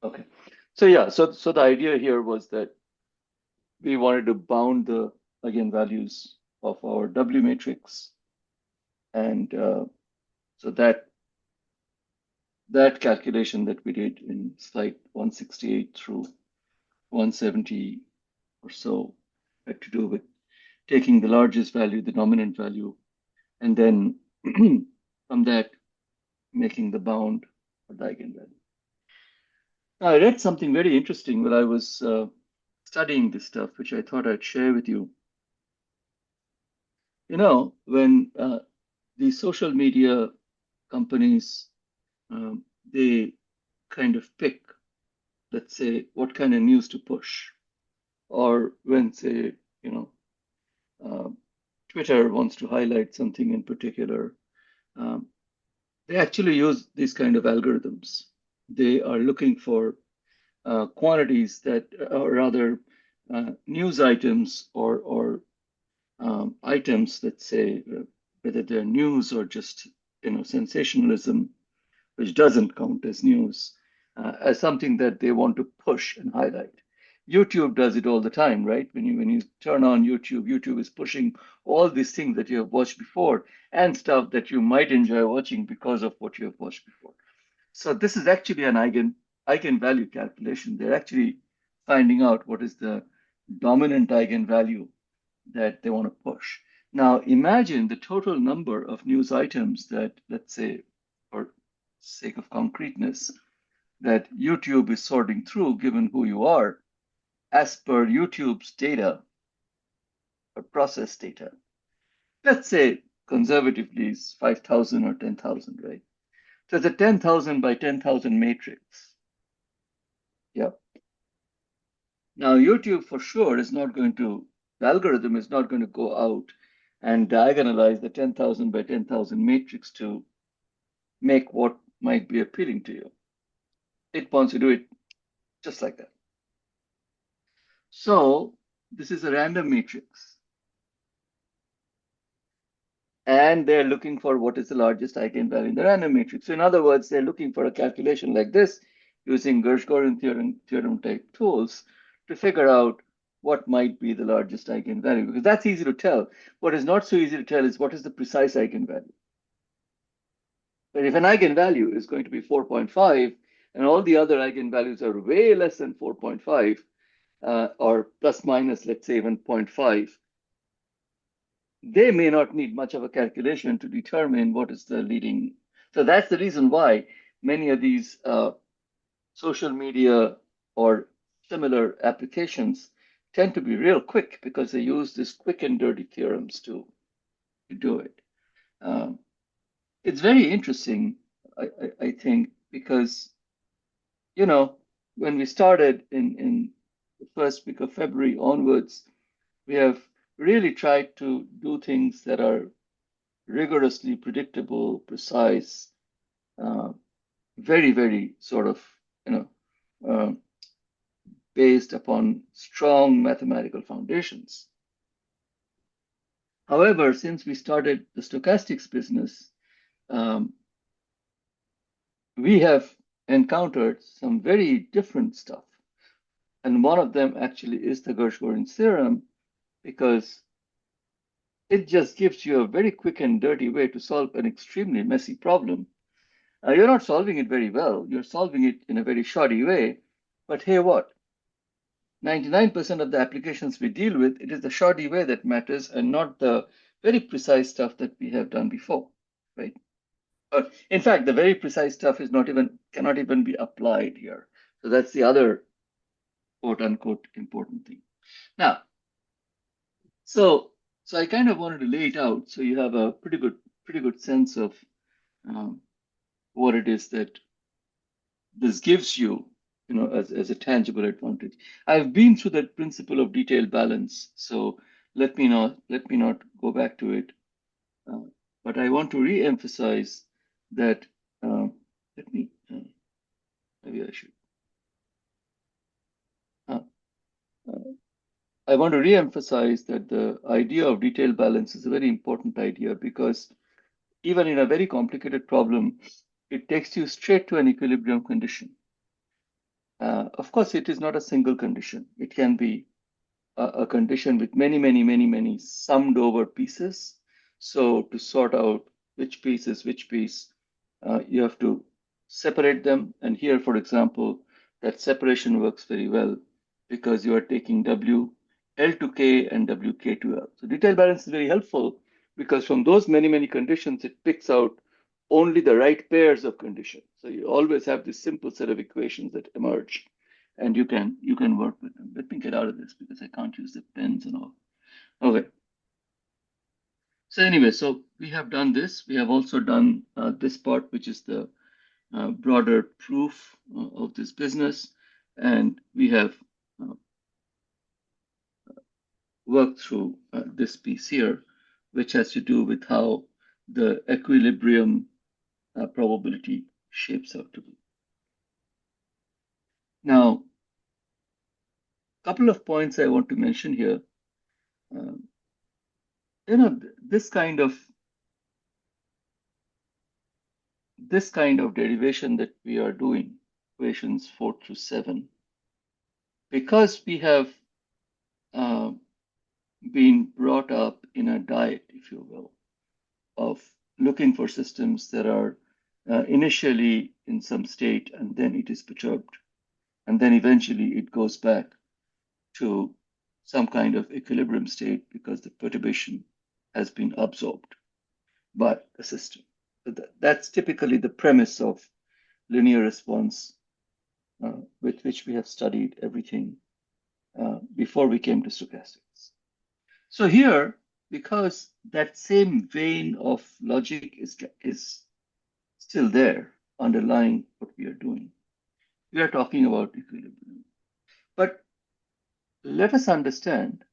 Okay. So yeah, so the idea here was that we wanted to bound the eigenvalues of our W matrix, and so that calculation that we did in slide 168 through 170 or so had to do with taking the largest value, the dominant value, and then from that making the bound for the eigenvalue. Now, I read something very interesting when I was studying this stuff, which I thought I'd share with you. You know, when the social media companies, they kind of pick, let's say, what kind of news to push, or when, say, you know, uh, Twitter wants to highlight something in particular, um, they actually use these kind of algorithms. They are looking for quantities that, or rather, news items or items that say whether they're news or just sensationalism, which doesn't count as news, as something that they want to push and highlight. YouTube does it all the time, right? When you turn on YouTube, YouTube is pushing all these things that you have watched before and stuff that you might enjoy watching because of what you have watched before. So this is actually an eigenvalue calculation. They're actually finding out what is the dominant eigenvalue that they want to push. Now imagine the total number of news items that, let's say, for sake of concreteness, that YouTube is sorting through given who you are as per YouTube's data or process data. Let's say conservatively is 5,000 or 10,000, right? So it's a 10,000 by 10,000 matrix. Yep. Now, YouTube for sure is not going to, the algorithm is not going to go out and diagonalize the 10,000 by 10,000 matrix to make what might be appealing to you. It wants to do it just like that. So this is a random matrix. And they're looking for what is the largest eigenvalue in the random matrix. So in other words, they're looking for a calculation like this using Gershgorin theorem type tools to figure out what might be the largest eigenvalue, because that's easy to tell. What is not so easy to tell is what is the precise eigenvalue. But if an eigenvalue is going to be 4.5 and all the other eigenvalues are way less than 4.5, or plus minus, let's say, even 0.5, they may not need much of a calculation to determine what is the leading. So that's the reason why many of these social media or similar applications tend to be real quick because they use these quick and dirty theorems to do it. Um, it's very interesting, I think, because, you know, when we started in the first week of February onwards, we have really tried to do things that are rigorously predictable, precise, uh, very, very sort of, you know, uh, based upon strong mathematical foundations. However, since we started the stochastics business, um, we have encountered some very different stuff. And one of them actually is the Gershgorin theorem, because it just gives you a very quick and dirty way to solve an extremely messy problem. You're not solving it very well. You're solving it in a very shoddy way. But hey, what? 99% of the applications we deal with, it is the shoddy way that matters and not the very precise stuff that we have done before, right? In fact, the very precise stuff is cannot even be applied here. So that's the other quote unquote important thing. Now, so I kind of wanted to lay it out so you have a pretty good sense of um, what it is that this gives you, as a tangible advantage. I've been through that principle of detailed balance, so let me not go back to it. Uh, but I want to re-emphasize that. Let me maybe I should. Uh, uh, I want to re-emphasize that the idea of detailed balance is a very important idea, because even in a very complicated problem, it takes you straight to an equilibrium condition. Of course, it is not a single condition. It can be a condition with many summed over pieces. So to sort out which piece is which piece, you have to separate them. And here, for example, that separation works very well because you are taking W L to K and WK to L. So detail balance is very helpful because from those many conditions, it picks out only the right pairs of conditions. So you always have this simple set of equations that emerge, and you can work with them. Let me get out of this because I can't use the pens and all. Okay. So anyway, so we have done this. We have also done this part, which is the broader proof of this business, and we have uh, worked through this piece here, which has to do with how the equilibrium probability shapes out to be. Now, a couple of points I want to mention here. Um, this kind of derivation that we are doing, equations 4 through 7, because we have uh, been brought up in a diet, if you will, of looking for systems that are initially in some state and then it is perturbed. And then eventually it goes back to some kind of equilibrium state because the perturbation has been absorbed by the system. So that's typically the premise of linear response with which we have studied everything before we came to stochastics. So here, because that same vein of logic is still there underlying what we are doing, we are talking about equilibrium. But let us understand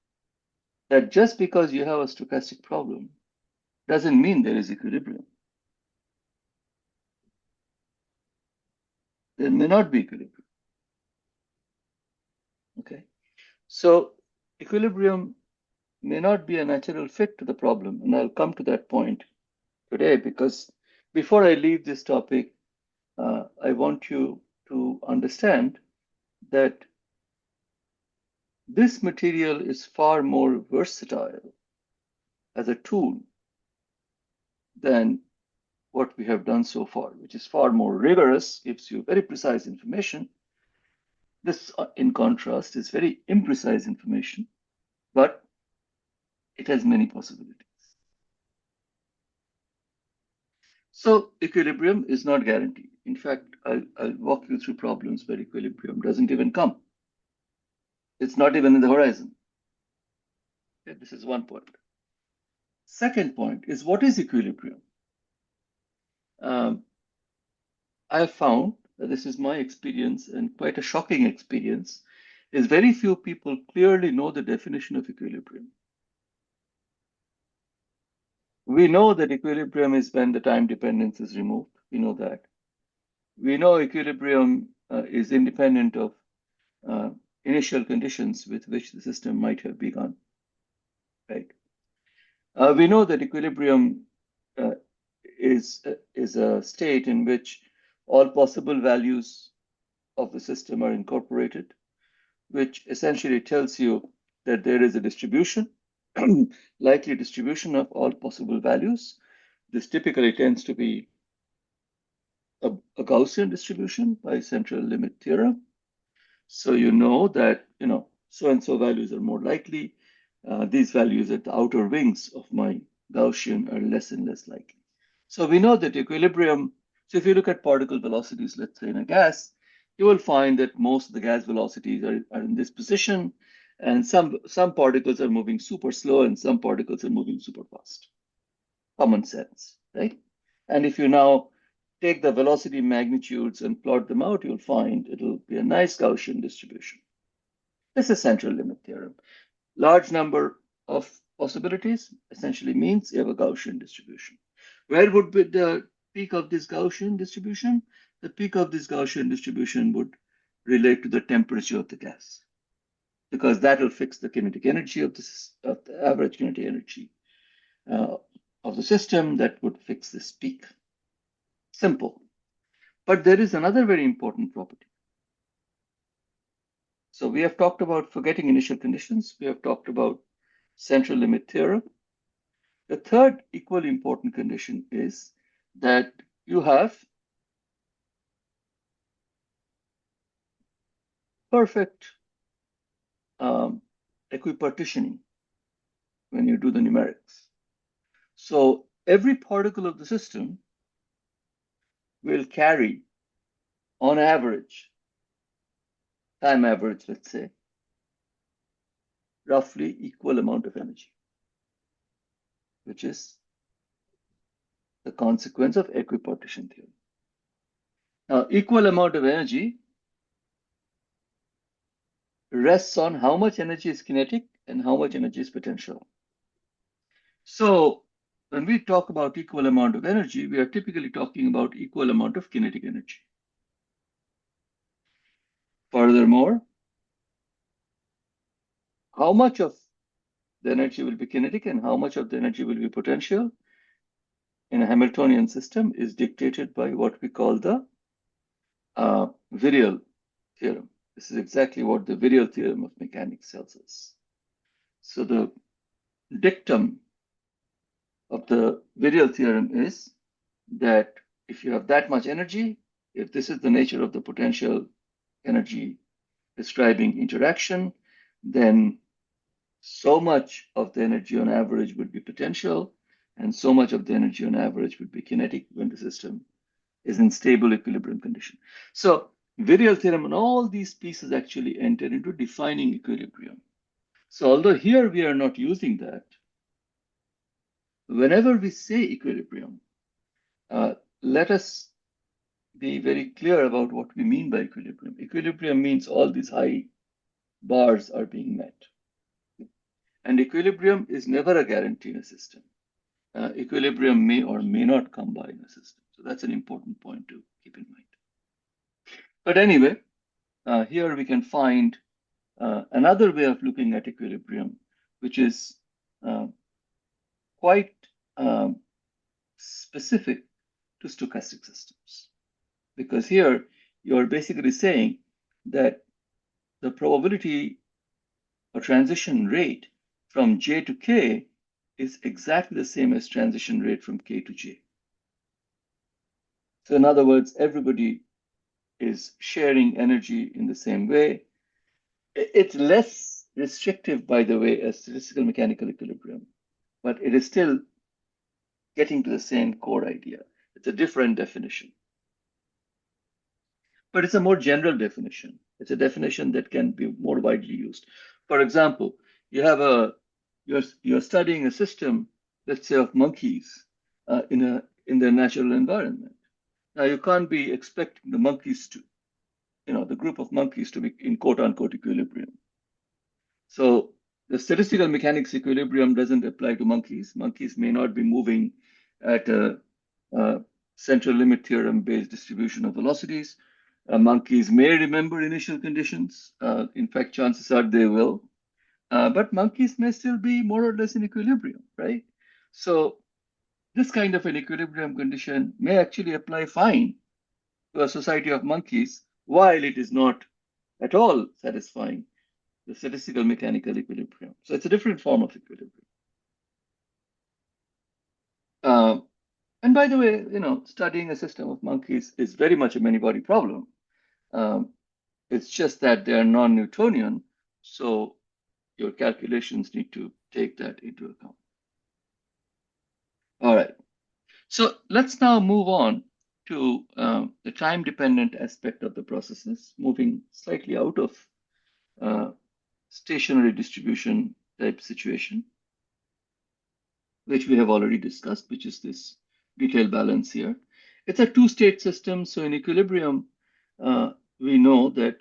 that just because you have a stochastic problem doesn't mean there is equilibrium. There may not be equilibrium. Okay. So equilibrium may not be a natural fit to the problem, and I'll come to that point today because before I leave this topic, I want you to understand that this material is far more versatile as a tool than what we have done so far, which is far more rigorous, gives you very precise information. This, in contrast, is very imprecise information, but it has many possibilities. So equilibrium is not guaranteed. In fact, I'll walk you through problems where equilibrium doesn't even come. It's not even in the horizon. Okay, this is one point. Second point is, what is equilibrium? I have found, this is my experience and quite a shocking experience, is very few people clearly know the definition of equilibrium. We know that equilibrium is when the time dependence is removed. We know that. We know equilibrium is independent of initial conditions with which the system might have begun, right? We know that equilibrium is a state in which all possible values of the system are incorporated, which essentially tells you that there is a distribution, likely distribution of all possible values. This typically tends to be a Gaussian distribution by central limit theorem. So you know that, so-and-so values are more likely. These values at the outer wings of my Gaussian are less and less likely. So we know that equilibrium, so if you look at particle velocities, let's say in a gas, you will find that most of the gas velocities are in this position, and some particles are moving super slow and some particles are moving super fast. Common sense, right? And if you now take the velocity magnitudes and plot them out, you'll find it'll be a nice Gaussian distribution. This is central limit theorem. Large number of possibilities essentially means you have a Gaussian distribution. Where would be the peak of this Gaussian distribution? The peak of this Gaussian distribution would relate to the temperature of the gas, because that will fix the kinetic energy of the average kinetic energy of the system. That would fix this peak. Simple. But there is another very important property. So we have talked about forgetting initial conditions. We have talked about central limit theorem. The third equally important condition is that you have perfect equipartitioning when you do the numerics. So every particle of the system will carry, on average, time average, let's say, roughly equal amount of energy, which is the consequence of equipartition theorem. Now, equal amount of energy rests on how much energy is kinetic and how much energy is potential. So when we talk about equal amount of energy, we are typically talking about equal amount of kinetic energy. Furthermore, how much of the energy will be kinetic and how much of the energy will be potential in a Hamiltonian system is dictated by what we call the virial theorem. This is exactly what the virial theorem of mechanics tells us. So the dictum of the virial theorem is that if you have that much energy, if this is the nature of the potential energy describing interaction, then so much of the energy on average would be potential, and so much of the energy on average would be kinetic when the system is in stable equilibrium condition. So virial theorem and all these pieces actually enter into defining equilibrium. So although here we are not using that, whenever we say equilibrium, let us be very clear about what we mean by equilibrium. Equilibrium means all these high bars are being met. And equilibrium is never a guarantee in a system. Equilibrium may or may not come by in a system. So that's an important point to keep in mind. But anyway, here we can find another way of looking at equilibrium, which is quite specific to stochastic systems. Because here you're basically saying that the probability or transition rate from J to K is exactly the same as transition rate from K to J. So in other words, everybody is sharing energy in the same way. It's less restrictive, by the way, as statistical mechanical equilibrium, but it is still getting to the same core idea. It's a different definition. But it's a more general definition. It's a definition that can be more widely used. For example, you're studying a system, let's say, of monkeys in their natural environment. Now you can't be expecting the monkeys to, the group of monkeys to be in quote unquote equilibrium. So the statistical mechanics equilibrium doesn't apply to monkeys. Monkeys may not be moving at a central limit theorem based distribution of velocities. Monkeys may remember initial conditions. In fact, chances are they will. But monkeys may still be more or less in equilibrium, right? So this kind of an equilibrium condition may actually apply fine to a society of monkeys, while it is not at all satisfying the statistical mechanical equilibrium. So it's a different form of equilibrium. And by the way, studying a system of monkeys is very much a many-body problem. It's just that they are non-Newtonian, so your calculations need to take that into account. All right. So let's now move on to the time-dependent aspect of the processes, moving slightly out of stationary distribution type situation, which we have already discussed, which is this detail balance here. It's a two-state system, so in equilibrium, we know that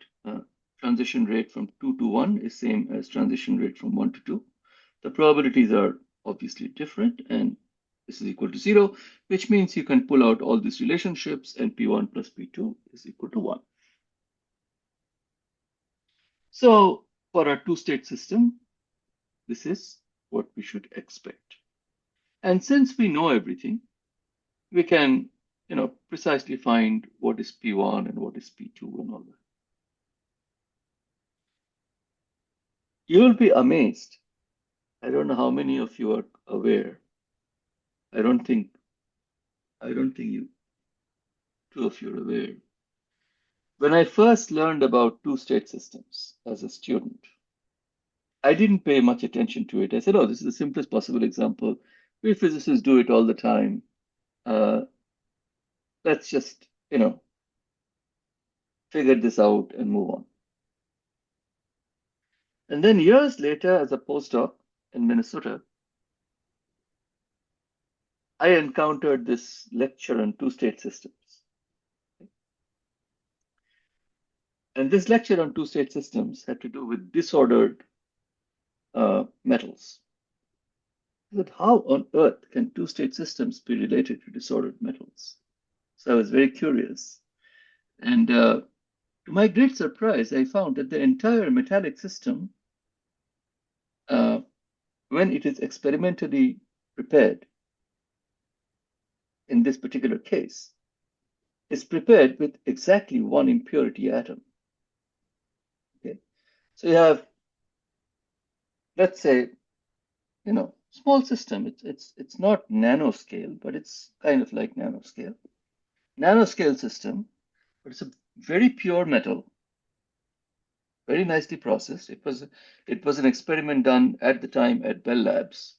transition rate from 2 to 1 is same as transition rate from 1 to 2. The probabilities are obviously different, and this is equal to 0, which means you can pull out all these relationships, and P1 plus P2 is equal to 1. So for a two-state system, this is what we should expect. And since we know everything, we can, precisely find what is P1 and what is P2 and all that. You will be amazed. I don't know how many of you are aware. I don't think you two of you are aware. When I first learned about two-state systems as a student, I didn't pay much attention to it. I said, oh, this is the simplest possible example. We physicists do it all the time. Uh, let's just, figure this out and move on. And then years later, as a postdoc in Minnesota, I encountered this lecture on two-state systems. And this lecture on two-state systems had to do with disordered metals. But how on earth can two-state systems be related to disordered metals? So I was very curious. And to my great surprise, I found that the entire metallic system, when it is experimentally prepared, in this particular case, is prepared with exactly one impurity atom. Okay, so you have, let's say, small system. It's not nanoscale, but it's kind of like nanoscale. Nanoscale system, but it's a very pure metal, very nicely processed. It was an experiment done at the time at Bell Labs.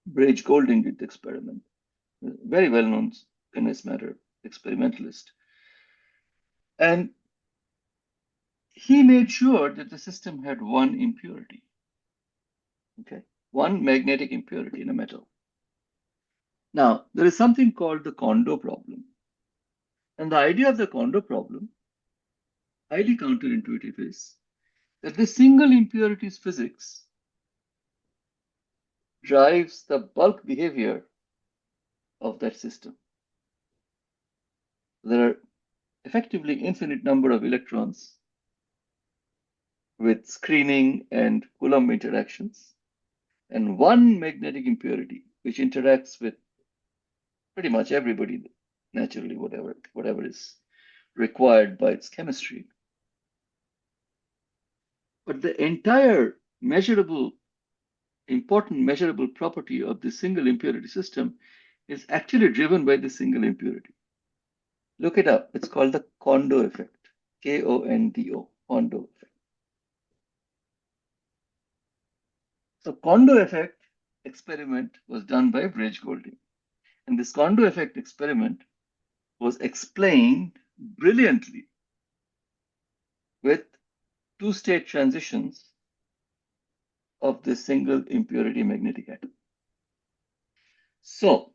Brage Golding did the experiment. Very well-known Guinness matter experimentalist. And he made sure that the system had one impurity. Okay, one magnetic impurity in a metal. Now, there is something called the Kondo problem. And the idea of the Kondo problem, highly counterintuitive, is that the single impurities physics drives the bulk behavior of that system. There are effectively infinite number of electrons with screening and Coulomb interactions, and one magnetic impurity which interacts with pretty much everybody naturally, whatever is required by its chemistry. But the entire important measurable property of the single impurity system is actually driven by the single impurity. Look it up. It's called the Kondo effect. Kondo, Kondo effect. So Kondo effect experiment was done by Brage Golding. And this Kondo effect experiment was explained brilliantly with two-state transitions of the single impurity magnetic atom. So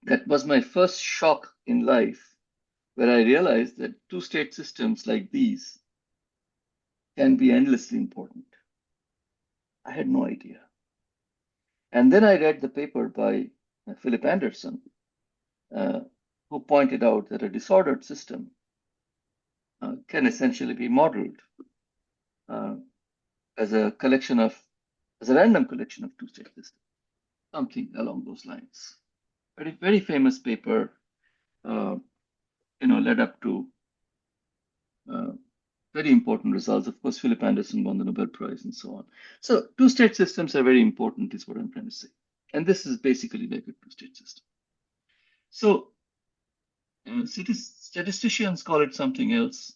that was my first shock in life, where I realized that two-state systems like these can be endlessly important. I had no idea. And then I read the paper by Philip Anderson, who pointed out that a disordered system can essentially be modeled as a random collection of two-state systems, something along those lines. Very famous paper, led up to very important results. Of course, Philip Anderson won the Nobel Prize and so on. So two-state systems are very important, is what I'm trying to say. And this is basically like a two-state system. So statisticians call it something else.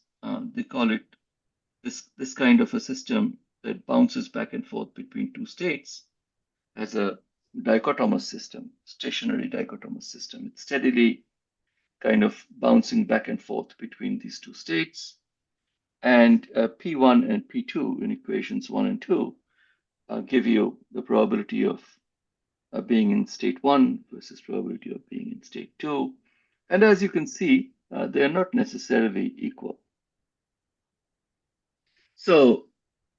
They call it this kind of a system that bounces back and forth between two states as a dichotomous system, stationary dichotomous system. It's steadily kind of bouncing back and forth between these two states. And P1 and P2 in equations 1 and 2 give you the probability of being in state 1 versus probability of being in state 2. And as you can see, they are not necessarily equal. So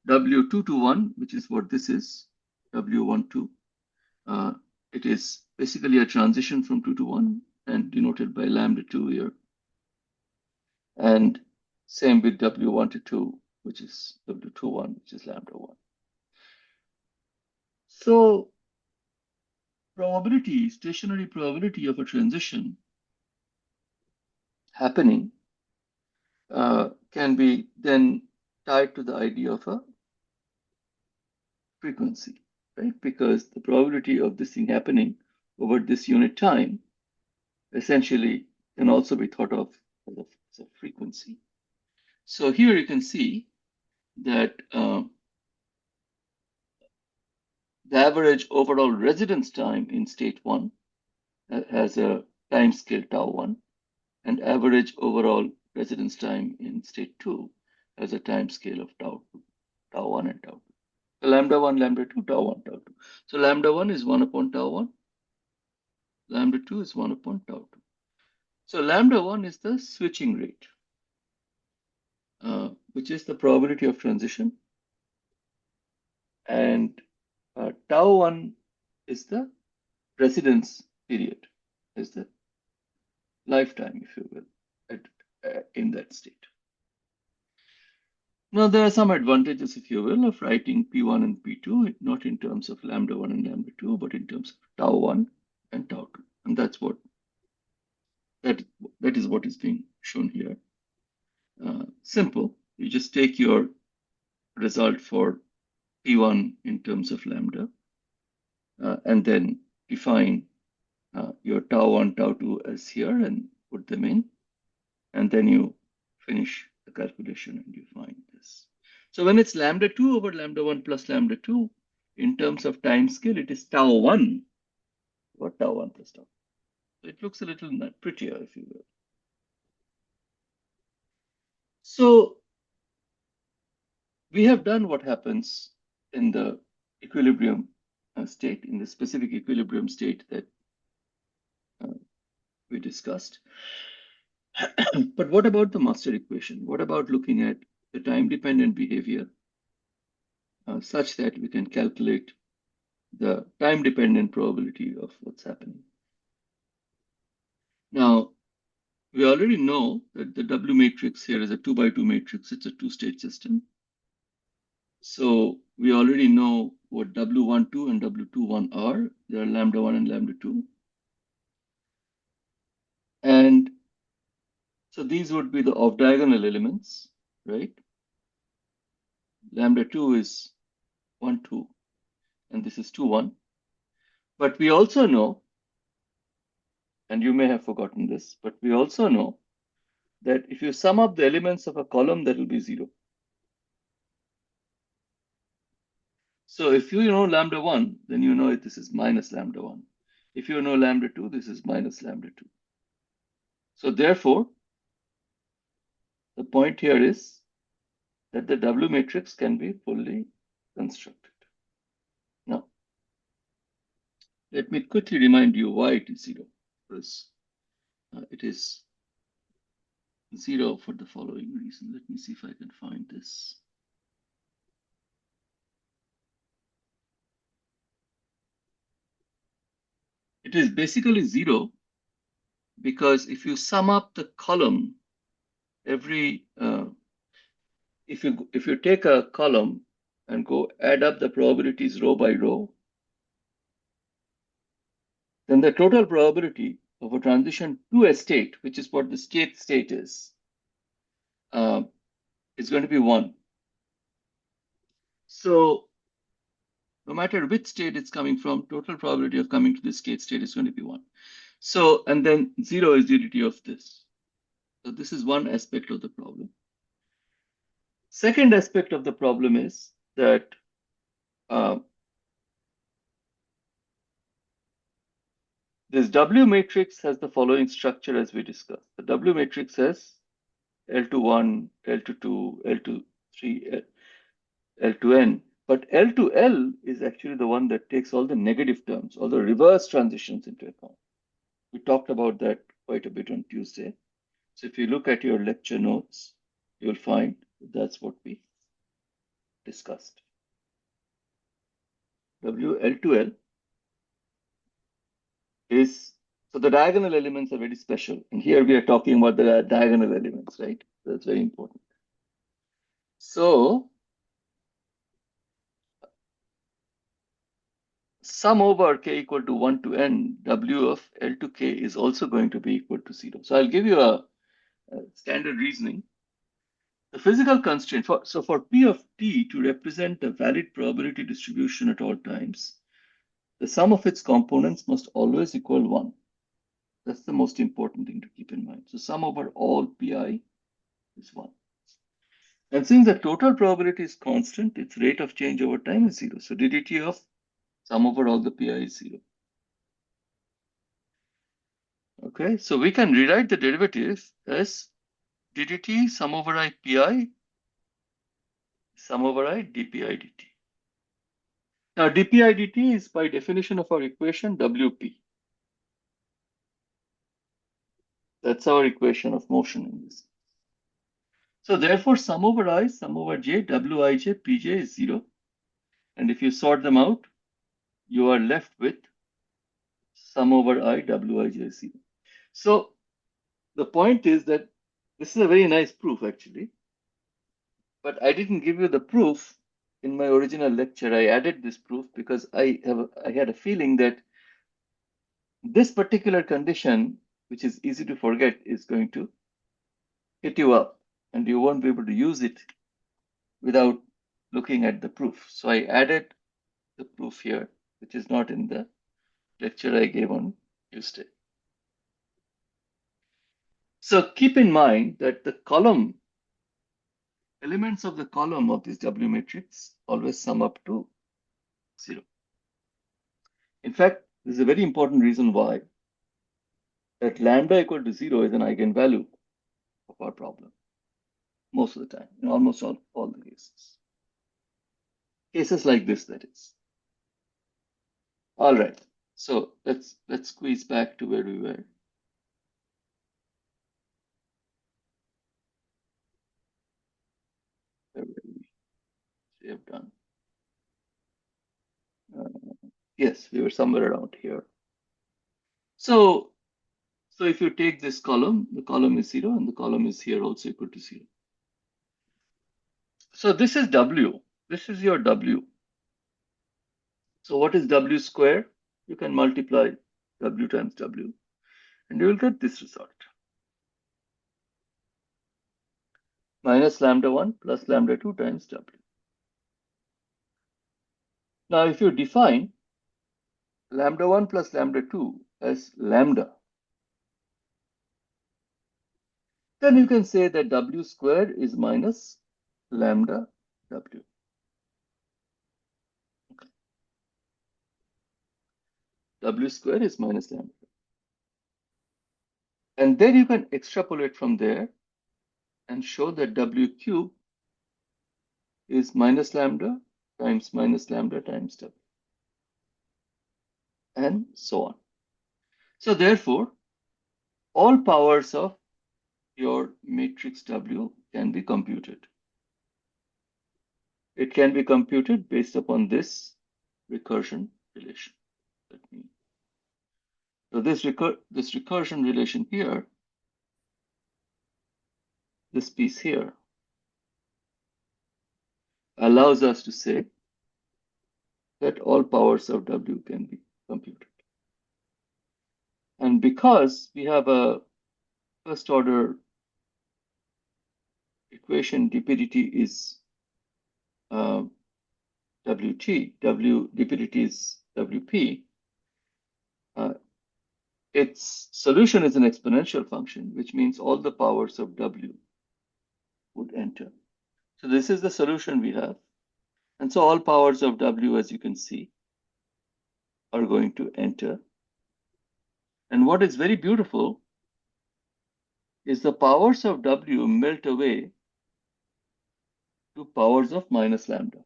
W221, which is what this is, W12, it is basically a transition from 2 to 1 and denoted by lambda 2 here. And same with W1 to 2, which is W21, which is lambda 1. So stationary probability of a transition happening can be then tied to the idea of a frequency, right? Because the probability of this thing happening over this unit time essentially can also be thought of as a frequency. So here you can see that the average overall residence time in state 1 has a time scale tau 1, and average overall residence time in state 2 has a time scale of tau 2, tau 1 and tau 2. So lambda 1, lambda 2, tau 1, tau 2. So lambda 1 is 1 upon tau 1, lambda 2 is 1 upon tau 2. So lambda 1 is the switching rate, which is the probability of transition, and tau 1 is the residence period, is the lifetime, if you will, in that state. Now, there are some advantages, if you will, of writing P1 and P2, not in terms of lambda 1 and lambda 2, but in terms of tau 1 and tau 2. And that's what that is what is being shown here. Simple. You just take your result for P1 in terms of lambda, and then define your tau 1, tau 2 as here and put them in, and then you finish the calculation and you find this. So when it's lambda 2 over lambda 1 plus lambda 2, in terms of time scale, it is tau 1 or tau 1 plus tau. So it looks a little prettier, if you will. So we have done what happens in the equilibrium state, in the specific equilibrium state that we discussed. But what about the master equation? What about looking at the time-dependent behavior such that we can calculate the time-dependent probability of what's happening? Now, we already know that the W matrix here is a 2 by 2 matrix. It's a two-state system. So we already know what W12 and W21 are. They are lambda 1 and lambda 2. And so these would be the off-diagonal elements, right? Lambda 2 is 1, 2, and this is 2, 1. But we also know, and you may have forgotten this, but we also know that if you sum up the elements of a column, that will be 0. So if you know lambda 1, then you know this is minus lambda 1. If you know lambda 2, this is minus lambda 2. So therefore, the point here is that the W matrix can be fully constructed. Now, let me quickly remind you why it is 0. Because it is 0 for the following reason. Let me see if I can find this. It is basically 0 because if you sum up the column, every if you take a column and go add up the probabilities row by row, then the total probability of a transition to a state, which is what the state is going to be 1. So no matter which state it's coming from, total probability of coming to the state is going to be 1. So, and then 0 is the unity of this. So this is one aspect of the problem. Second aspect of the problem is that this W matrix has the following structure as we discussed. The W matrix has L21, L22, L23, L2n, but L to L is actually the one that takes all the negative terms, all the reverse transitions into account. We talked about that quite a bit on Tuesday. So if you look at your lecture notes, you'll find that's what we discussed. L2L is, so the diagonal elements are very special. And here we are talking about the diagonal elements, right? That's very important. So sum over k equal to 1 to n, W of L to k is also going to be equal to 0. So I'll give you a standard reasoning. The physical constraint for P of t to represent the valid probability distribution at all times, the sum of its components must always equal 1. That's the most important thing to keep in mind. So sum over all pi is 1. And since the total probability is constant, its rate of change over time is 0. So ddt of sum over all the pi is 0. Okay, so we can rewrite the derivative as ddt sum over I pi sum over I dpi dt. Now dpi dt is by definition of our equation wp. That's our equation of motion in this. So therefore sum over I sum over j wij pj is 0. And if you sort them out, you are left with sum over I wij is 0. So the point is that this is a very nice proof actually, but I didn't give you the proof in my original lecture. I added this proof because I had a feeling that this particular condition, which is easy to forget, is going to hit you up and you won't be able to use it without looking at the proof. So I added the proof here, which is not in the lecture I gave on Tuesday. So keep in mind that the column, elements of the column of this W matrix always sum up to 0. In fact, this is a very important reason why that lambda equal to 0 is an eigenvalue of our problem most of the time, in almost all the cases. Cases like this, that is. All right, so let's squeeze back to where we were. Where we have done. Yes, we were somewhere around here. So if you take this column, the column is 0 and the column is here also equal to 0. So this is W. This is your W. So what is W square? You can multiply W times W and you will get this result. Minus lambda 1 plus lambda 2 times W. Now if you define lambda 1 plus lambda 2 as lambda, then you can say that W squared is minus lambda W. Okay. W squared is minus lambda. And then you can extrapolate from there and show that W cube is minus lambda times W, and so on. So therefore, all powers of your matrix W can be computed. It can be computed based upon this recursion relation. So this recursion relation here, this piece here, allows us to say that all powers of W can be computed. And because we have a first order equation, dp/dt is Wt, dp/dt is Wp, its solution is an exponential function, which means all the powers of W would enter. So this is the solution we have. And so all powers of W, as you can see, are going to enter. And what is very beautiful is the powers of W melt away to powers of minus lambda.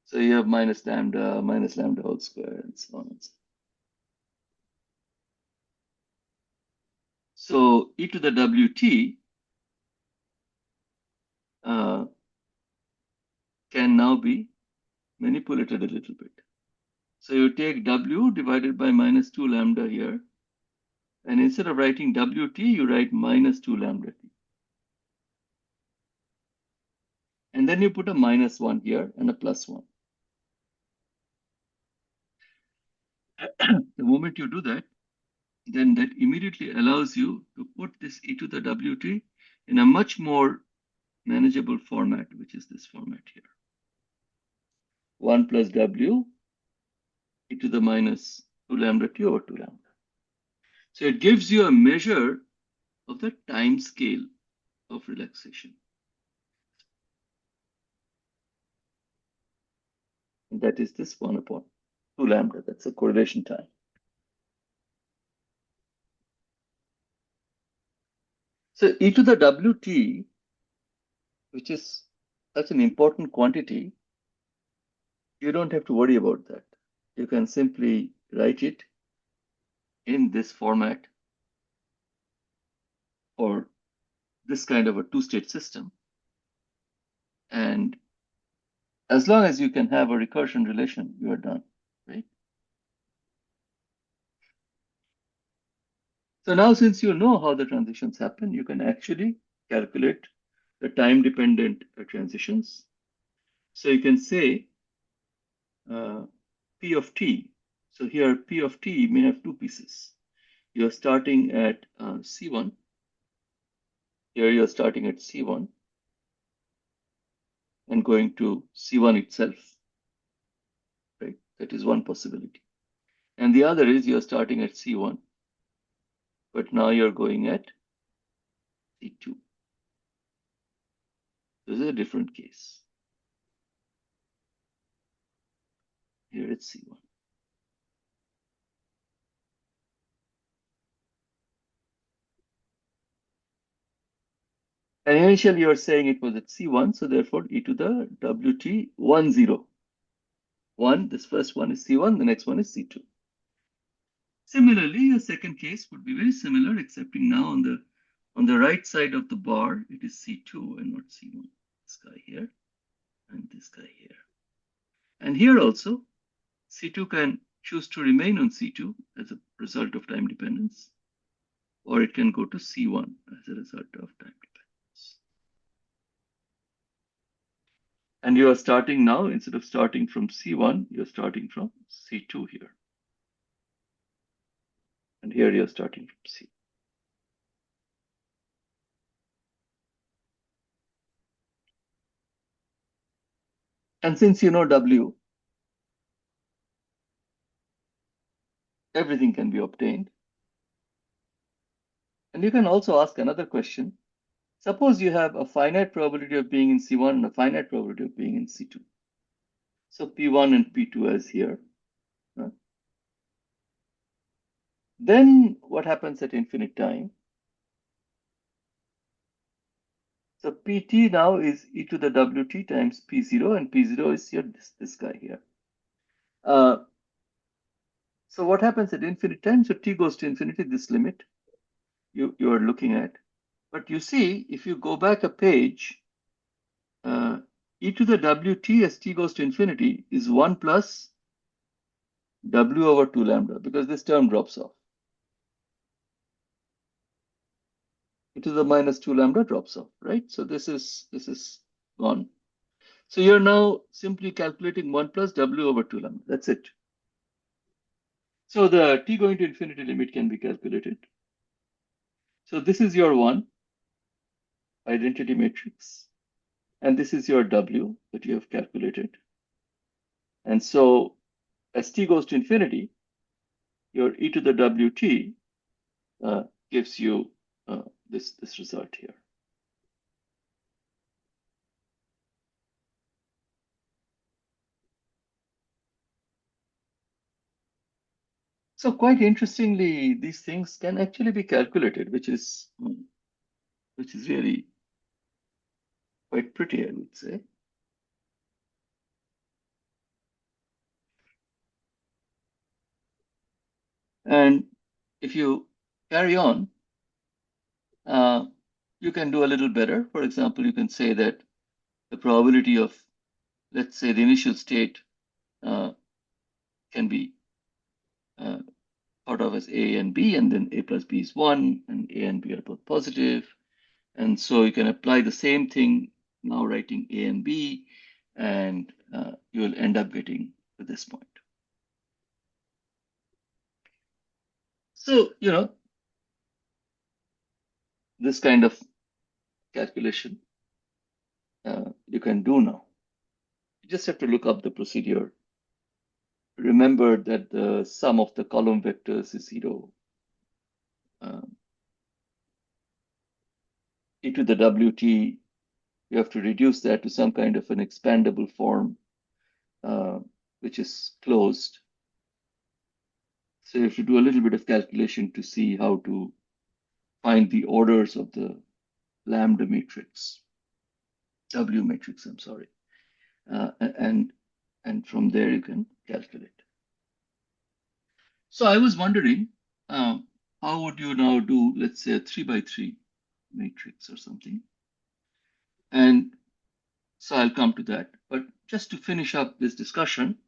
So you have minus lambda whole square, and so on and so on. So e to the Wt can now be manipulated a little bit. So you take W divided by minus 2 lambda here, and instead of writing Wt, you write minus 2 lambda t. And then you put a minus 1 here and a plus 1. The moment you do that, then that immediately allows you to put this e to the Wt in a much more manageable format, which is this format here. 1 plus W e to the minus 2 lambda t over 2 lambda. So it gives you a measure of the time scale of relaxation. And that is this 1 upon 2 lambda. That's the correlation time. So e to the Wt, which is such an important quantity, you don't have to worry about that. You can simply write it in this format for this kind of a two-state system. And as long as you can have a recursion relation, you are done, right? So now, since you know how the transitions happen, you can actually calculate the time-dependent transitions. So you can say P of t. So here P of t may have two pieces. You're starting at C1. Here you're starting at C1 and going to C1 itself, right? That is one possibility. And the other is you're starting at C1, but now you're going at C2. This is a different case. Here it's C1. And initially you're saying it was at C1, so therefore e to the Wt 1, 0. 1, this first one is C1, the next one is C2. Similarly, a second case would be very similar, excepting now on the right side of the bar, it is C2 and not C1. This guy here and this guy here. And here also, C2 can choose to remain on C2 as a result of time dependence, or it can go to C1 as a result of time dependence. And you are starting now, instead of starting from C1, you're starting from C2 here. And here you're starting from C. And since you know W, everything can be obtained. And you can also ask another question. Suppose you have a finite probability of being in C1 and a finite probability of being in C2. So P1 and P2 as here. Then what happens at infinite time? So Pt now is e to the Wt times P0, and P0 is here, this guy here. So what happens at infinite time? So t goes to infinity, this limit you are looking at. But you see, if you go back a page, e to the Wt as t goes to infinity is 1 plus W over 2 lambda, because this term drops off. E to the minus 2 lambda drops off, right? So this is gone. So you're now simply calculating 1 plus W over 2 lambda. That's it. So the t going to infinity limit can be calculated. So this is your 1 identity matrix. And this is your W that you have calculated. And so as t goes to infinity, your e to the Wt gives you this result here. So quite interestingly, these things can actually be calculated, which is really quite pretty, I would say. And if you carry on, you can do a little better. For example, you can say that the probability of, let's say, the initial state can be thought of as A and B, and then A plus B is 1, and A and B are both positive. And so you can apply the same thing now writing A and B, and you will end up getting to this point. So, this kind of calculation you can do now. You just have to look up the procedure. Remember that the sum of the column vectors is 0. E to the wt, you have to reduce that to some kind of an expandable form, which is closed. So you have to do a little bit of calculation to see how to find the orders of the lambda matrix, W matrix, I'm sorry. And from there you can calculate. So I was wondering, how would you now do, let's say, a 3 by 3 matrix or something? And so I'll come to that. But just to finish up this discussion,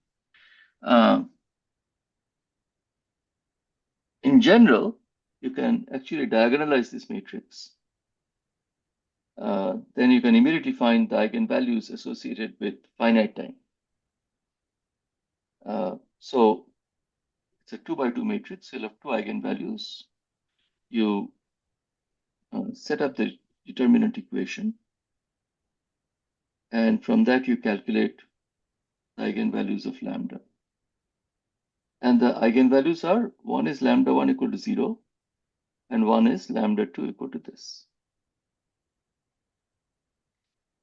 in general, you can actually diagonalize this matrix. Then you can immediately find the eigenvalues associated with finite time. So it's a 2 by 2 matrix. You'll have 2 eigenvalues. You set up the determinant equation. And from that, you calculate the eigenvalues of lambda. And the eigenvalues are, one is lambda 1 equal to 0, and one is lambda 2 equal to this.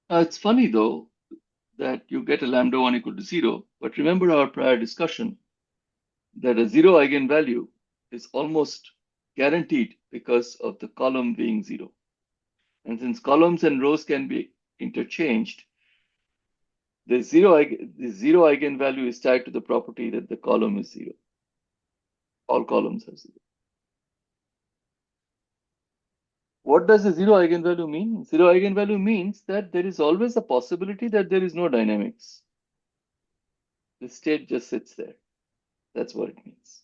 It's funny, though, that you get a lambda 1 equal to 0, but remember our prior discussion that a 0 eigenvalue is almost guaranteed because of the column being 0. And since columns and rows can be interchanged, the zero eigenvalue is tied to the property that the column is 0. All columns are 0. What does the 0 eigenvalue mean? 0 eigenvalue means that there is always a possibility that there is no dynamics. The state just sits there. That's what it means.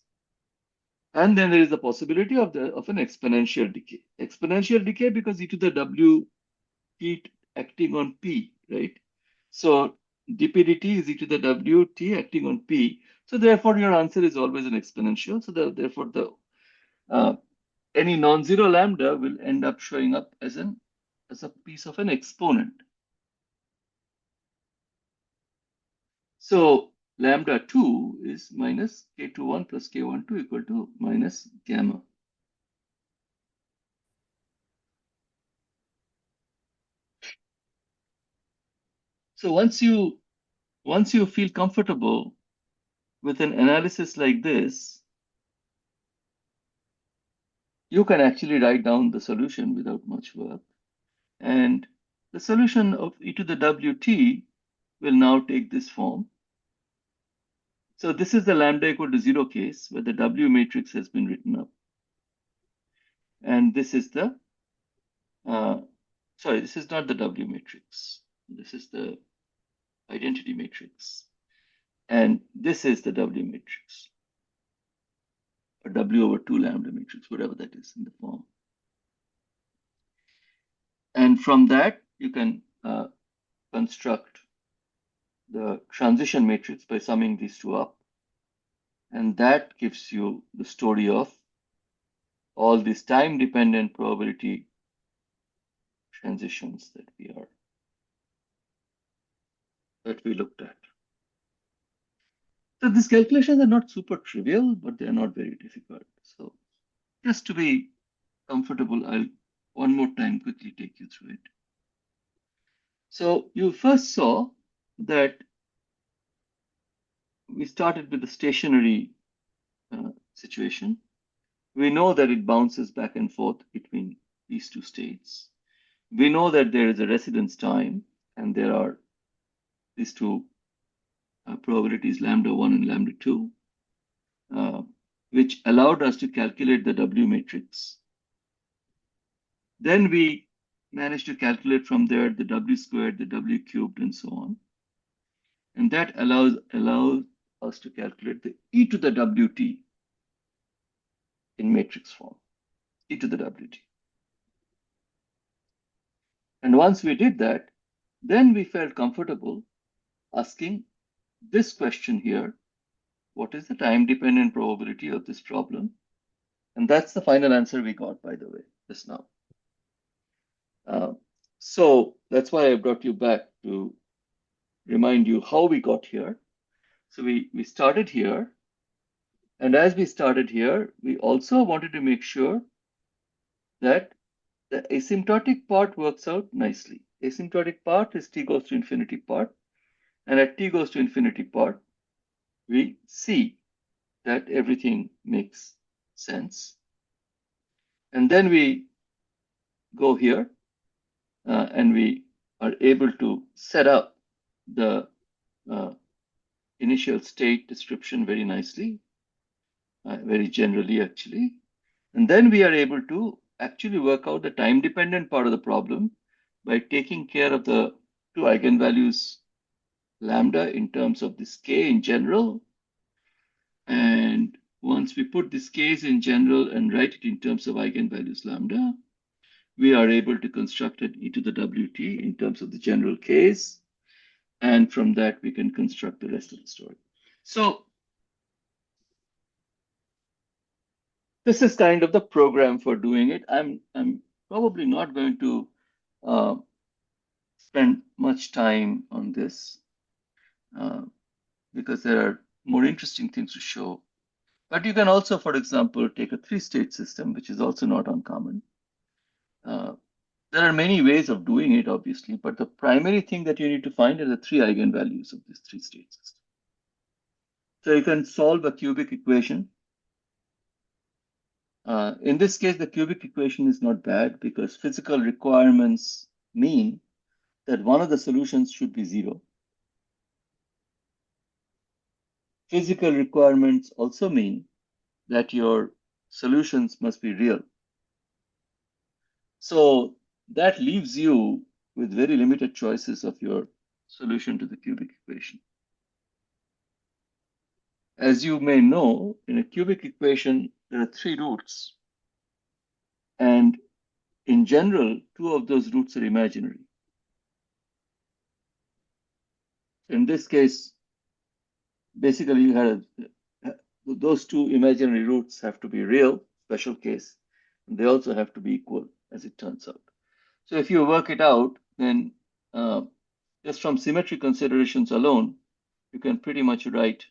And then there is the possibility of an exponential decay. Exponential decay because e to the w t acting on p, right? So dp dt is e to the w t acting on p. So therefore, your answer is always an exponential. So therefore, any non-zero lambda will end up showing up as a piece of an exponent. So lambda 2 is minus k21 plus k12 equal to minus gamma. So once you feel comfortable with an analysis like this, you can actually write down the solution without much work. And the solution of e to the wt will now take this form. So this is the lambda equal to 0 case where the W matrix has been written up. And this is the, this is not the W matrix. This is the identity matrix. And this is the W matrix, or W over 2 lambda matrix, whatever that is in the form. And from that, you can construct the transition matrix by summing these two up. And that gives you the story of all these time-dependent probability transitions that we looked at. So these calculations are not super trivial, but they're not very difficult. So just to be comfortable, I'll one more time quickly take you through it. So you first saw that we started with the stationary situation. We know that it bounces back and forth between these two states. We know that there is a residence time, and there are these two probabilities, lambda 1 and lambda 2, which allowed us to calculate the W matrix. Then we managed to calculate from there the W squared, the W cubed, and so on. And that allows us to calculate the e to the wt in matrix form, e to the wt. And once we did that, then we felt comfortable asking this question here: what is the time-dependent probability of this problem? And that's the final answer we got, by the way, just now. So that's why I brought you back to remind you how we got here. So we started here. And as we started here, we also wanted to make sure that the asymptotic part works out nicely. Asymptotic part is t goes to infinity part. And at t goes to infinity part, we see that everything makes sense. And then we go here and we are able to set up the initial state description very nicely, very generally actually. And then we are able to actually work out the time dependent part of the problem by taking care of the two eigenvalues lambda in terms of this k in general. And once we put this case in general and write it in terms of eigenvalues lambda, we are able to construct an e to the wt in terms of the general case. And from that, we can construct the rest of the story. So this is kind of the program for doing it. I'm probably not going to uh, spend much time on this because there are more interesting things to show. But you can also, for example, take a three-state system, which is also not uncommon. There are many ways of doing it, obviously, but the primary thing that you need to find are the three eigenvalues of this three-state system. So you can solve a cubic equation. In this case, the cubic equation is not bad because physical requirements mean that one of the solutions should be zero. Physical requirements also mean that your solutions must be real. So that leaves you with very limited choices of your solution to the cubic equation. As you may know, in a cubic equation, there are three roots. And in general, two of those roots are imaginary. In this case, basically you had those two imaginary roots have to be real, special case, and they also have to be equal, as it turns out. So if you work it out, then just from symmetry considerations alone, you can pretty much write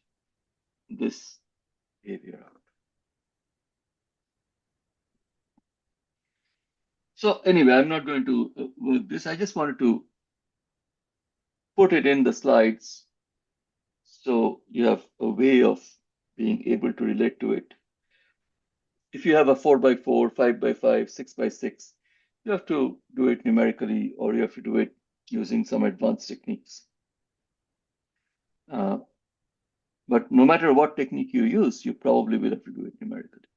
this behavior out. So anyway, I'm not going to work this. I just wanted to put it in the slides so you have a way of being able to relate to it. If you have a 4x4, 5x5, 6x6, you have to do it numerically or you have to do it using some advanced techniques. But no matter what technique you use, you probably will have to do it numerically.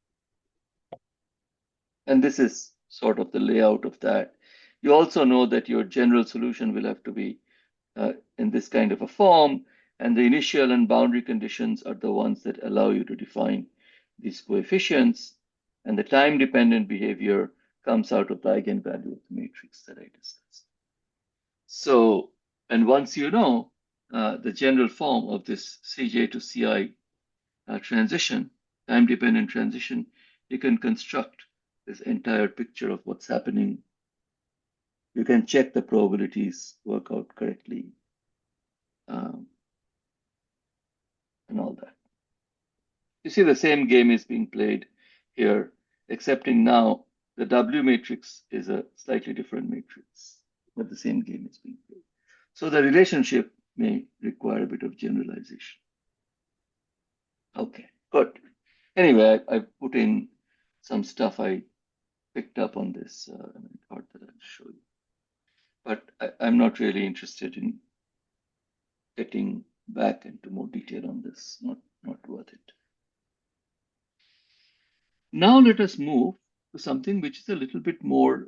And this is sort of the layout of that. You also know that your general solution will have to be in this kind of a form, and the initial and boundary conditions are the ones that allow you to define these coefficients, and the time-dependent behavior comes out of the eigenvalue of the matrix that I discussed. So, and once you know the general form of this Cj to Ci transition, time-dependent transition, you can construct this entire picture of what's happening. You can check the probabilities work out correctly and all that. You see the same game is being played here, excepting now the W matrix is a slightly different matrix, but the same game is being played. So the relationship may require a bit of generalization. Okay, good. Anyway, I put in some stuff I picked up on this and I thought that I'd show you. But I'm not really interested in getting back into more detail on this, not worth it. Now let us move to something which is a little bit more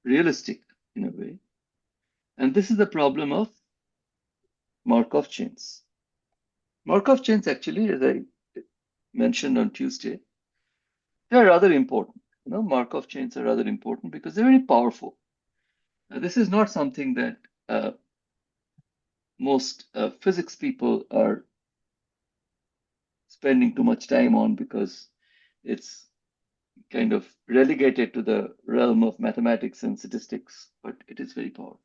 realistic in a way. And this is the problem of Markov chains. Markov chains actually, as I mentioned on Tuesday, they're rather important. You know, Markov chains are rather important because they're very powerful. Now, this is not something that most physics people are spending too much time on because it's kind of relegated to the realm of mathematics and statistics, but It is very powerful.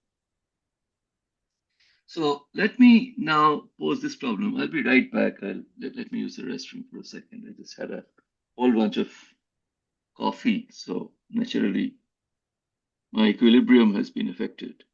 So let me now pose this problem. I'll be right back. Let me use the restroom for a second. I just had a whole bunch of coffee, so naturally my equilibrium has been affected.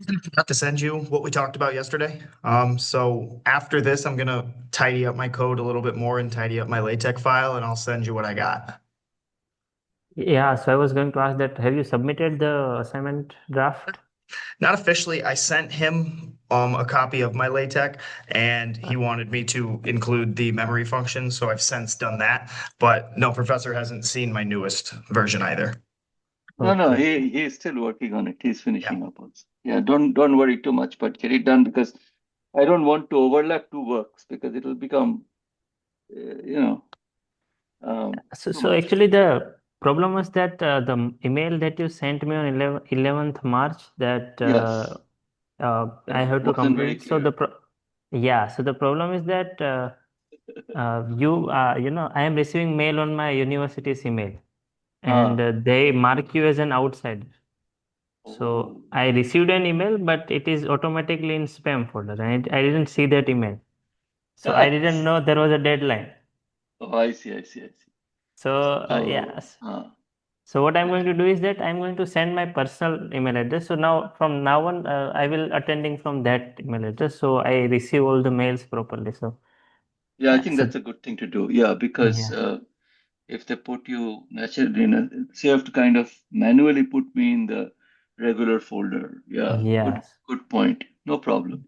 I forgot to send you what we talked about yesterday. So after this, I'm gonna tidy up my code a little bit more and tidy up my LaTeX file, and I'll send you what I got. Yeah, so I was going to ask that have you submitted the assignment draft? Not officially. I sent him a copy of my LaTeX, and Uh, he wanted me to include the memory function, so I've since done that. But no, Professor hasn't seen my newest version either. No, no, Okay. he's still working on it. He's Yeah. finishing up also. Yeah, don't worry too much, but get it done because I don't want to overlap two works because it will become, you know, So, too so much. actually the problem was that the email that you sent me on 11th March that Yes, I that have to wasn't very complete. So clear. yeah, so the problem is that I am receiving mail on my university's email and Ah, they mark you as an outsider. So oh, I received an email, but it is automatically in spam folder, and I didn't see that email. So I didn't know there was a deadline. oh, I see, I see, I see. So So, yes. So what I'm going to do is that I'm going to send my personal email address. So now from now on, I will attending from that email address. So I receive all the mails properly. So yeah, I yeah. think So that's a good thing to do. Yeah, because yeah. if they put you naturally in a, so you have to kind of manually put me in the regular folder. Yeah, Yes. good point. No problem.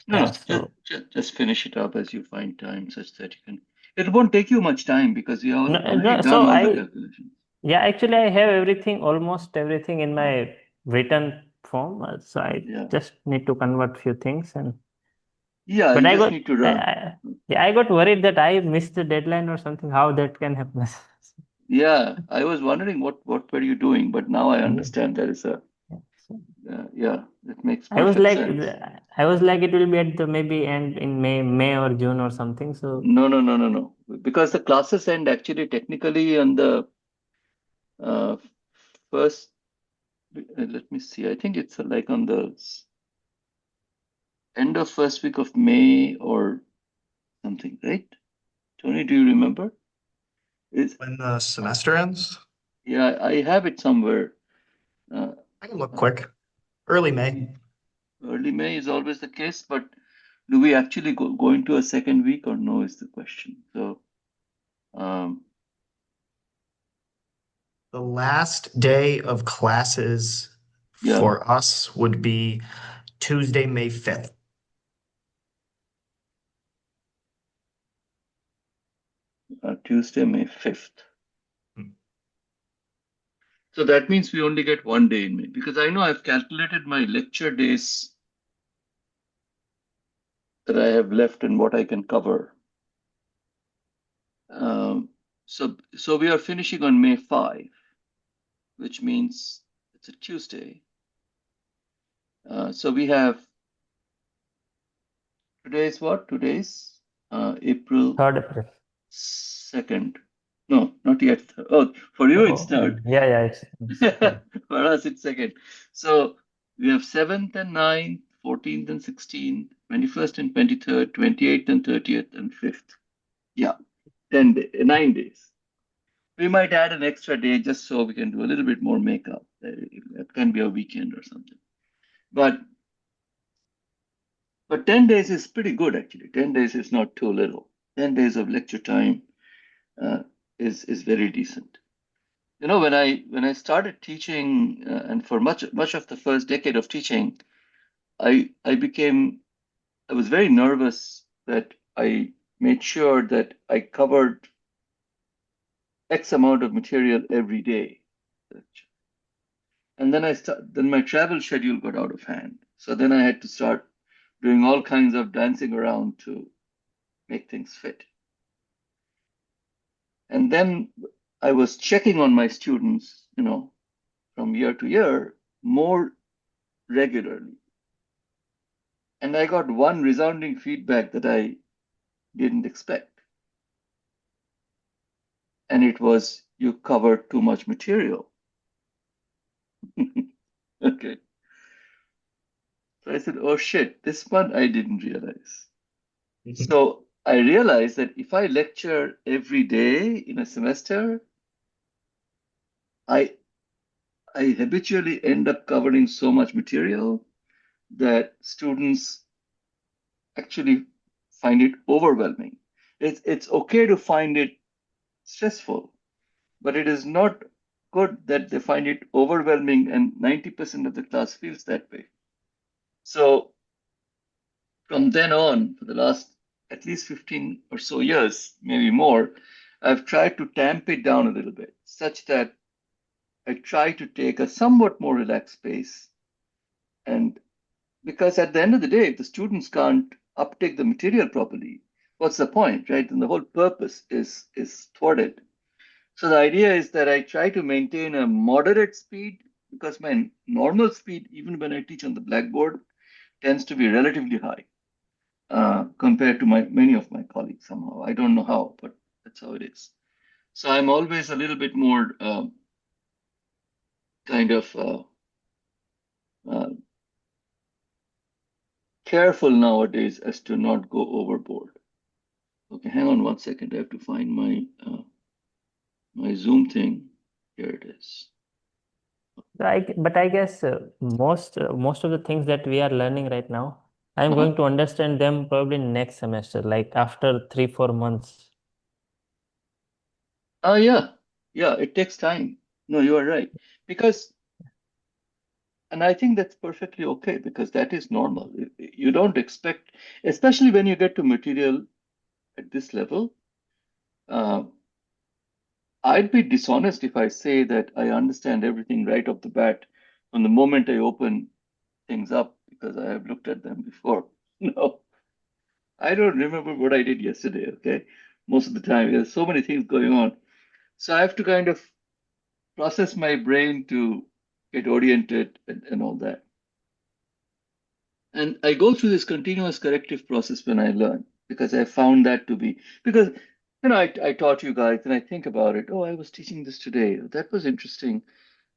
No, Yeah. no, So just finish it up as you find time such that you can. It won't take you much time because you have no, already no. done So all the calculations. yeah, actually I have everything, almost everything in my written form. So I Yeah. just need to convert few things and Yeah, but you just need to run. yeah, I got worried that I missed the deadline or something. How that can happen? Yeah, I was wondering what were you doing, but now I Yeah. understand there is a, Yeah. So yeah, it makes I was perfect like, sense. it will be at the maybe end in May or June or something. So No, no, no, no, no. Because the classes end actually technically on the uh, first, let me see. I think it's like on the end of first week of May or something, right? Tony, do you remember? Is When the semester ends, yeah, I have it somewhere. Uh, I can look quick. Early May. Early May is always the case, but do we actually go into a second week or no is the question. So um, The last day of classes yeah, for us would be Tuesday, May 5th. Tuesday, May 5th. Hmm. So that means we only get 1 day in May because I know I've calculated my lecture days that I have left and what I can cover. So we are finishing on May 5, which means it's a Tuesday. So we have today's what? Today's April 3rd April. 2nd. No, not yet. Oh, for you it's Oh, third. yeah, it's For us it's second. So we have 7th and 9th, 14th and 16th, 21st and 23rd, 28th and 30th, and 5th. Yeah, 9 days. We might add an extra day just so we can do a little bit more makeup. It can be a weekend or something. But 10 days is pretty good actually. 10 days is not too little. 10 days of lecture time uh, is very decent. You know, when I started teaching, and for much of the first decade of teaching, I was very nervous that I made sure that I covered X amount of material every day. And then my travel schedule got out of hand. So then I had to start doing all kinds of dancing around to make things fit. And then I was checking on my students, from year to year more regularly. And I got one resounding feedback that I didn't expect. And it was, you covered too much material. Okay. So I said, oh shit, this one I didn't realize. So I realized that if I lecture every day in a semester, I I habitually end up covering so much material that students actually find it overwhelming. It's okay to find it stressful, but it is not good that they find it overwhelming and 90% of the class feels that way. So from then on, for the last at least 15 or so years, maybe more, I've tried to tamp it down a little bit such that I try to take a somewhat more relaxed pace. And because at the end of the day, if the students can't uptake the material properly, what's the point, right? And the whole purpose is thwarted. So the idea is that I try to maintain a moderate speed because my normal speed, even when I teach on the blackboard, tends to be relatively high compared to many of my colleagues somehow. I don't know how, but that's how it is. So I'm always a little bit more kind of uh, careful nowadays as to not go overboard. Okay, hang on 1 second. I have to find my Zoom thing. Here it is. but I guess most of the things that we are learning right now, I'm Uh-huh. going to understand them probably next semester, like after 3-4 months. Yeah, yeah, it takes time. No, you are right. Because, and I think that's perfectly okay because that is normal. You don't expect, especially when you get to material at this level, uh, I'd be dishonest if I say that I understand everything right off the bat from the moment I open things up because I have looked at them before. No, I don't remember what I did yesterday, okay? Most of the time, there's so many things going on. So I have to kind of process my brain to get oriented and all that. And I go through this continuous corrective process when I learn because I found that to be because I taught you guys and I think about it. Oh, I was teaching this today. That was interesting.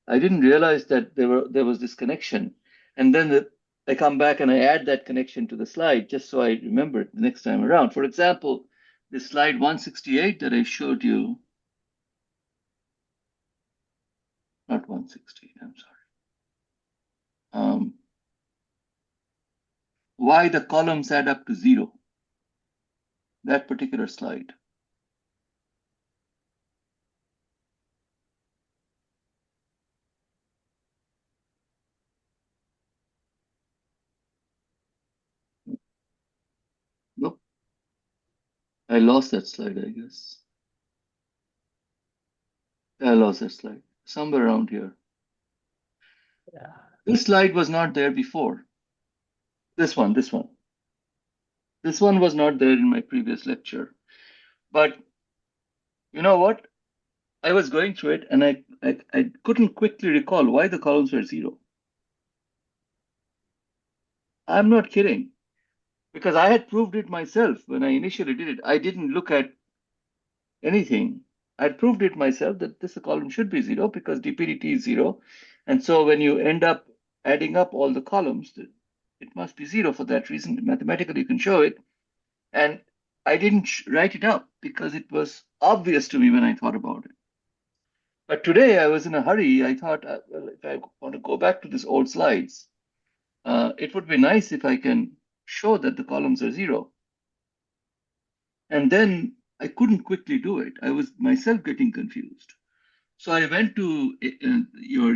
I didn't realize that there was this connection. And then I come back and I add that connection to the slide just so I remember it the next time around. For example, this slide 168 that I showed you, not 168, I'm sorry. Why the columns add up to 0, that particular slide. Nope. I lost that slide, I guess. I lost that slide. Somewhere around here. Yeah. This slide was not there before. This one. This one was not there in my previous lecture. But you know what? I was going through it and I couldn't quickly recall why the columns were 0. I'm not kidding. Because I had proved it myself when I initially did it. I didn't look at anything. I proved it myself that this column should be 0 because dPdt is 0. And so when you end up adding up all the columns, it must be 0 for that reason. Mathematically, you can show it. And I didn't write it up because it was obvious to me when I thought about it. But today I was in a hurry. I thought, well, if I want to go back to these old slides, it would be nice if I can show that the columns are 0. And then I couldn't quickly do it. I was myself getting confused. So I went to your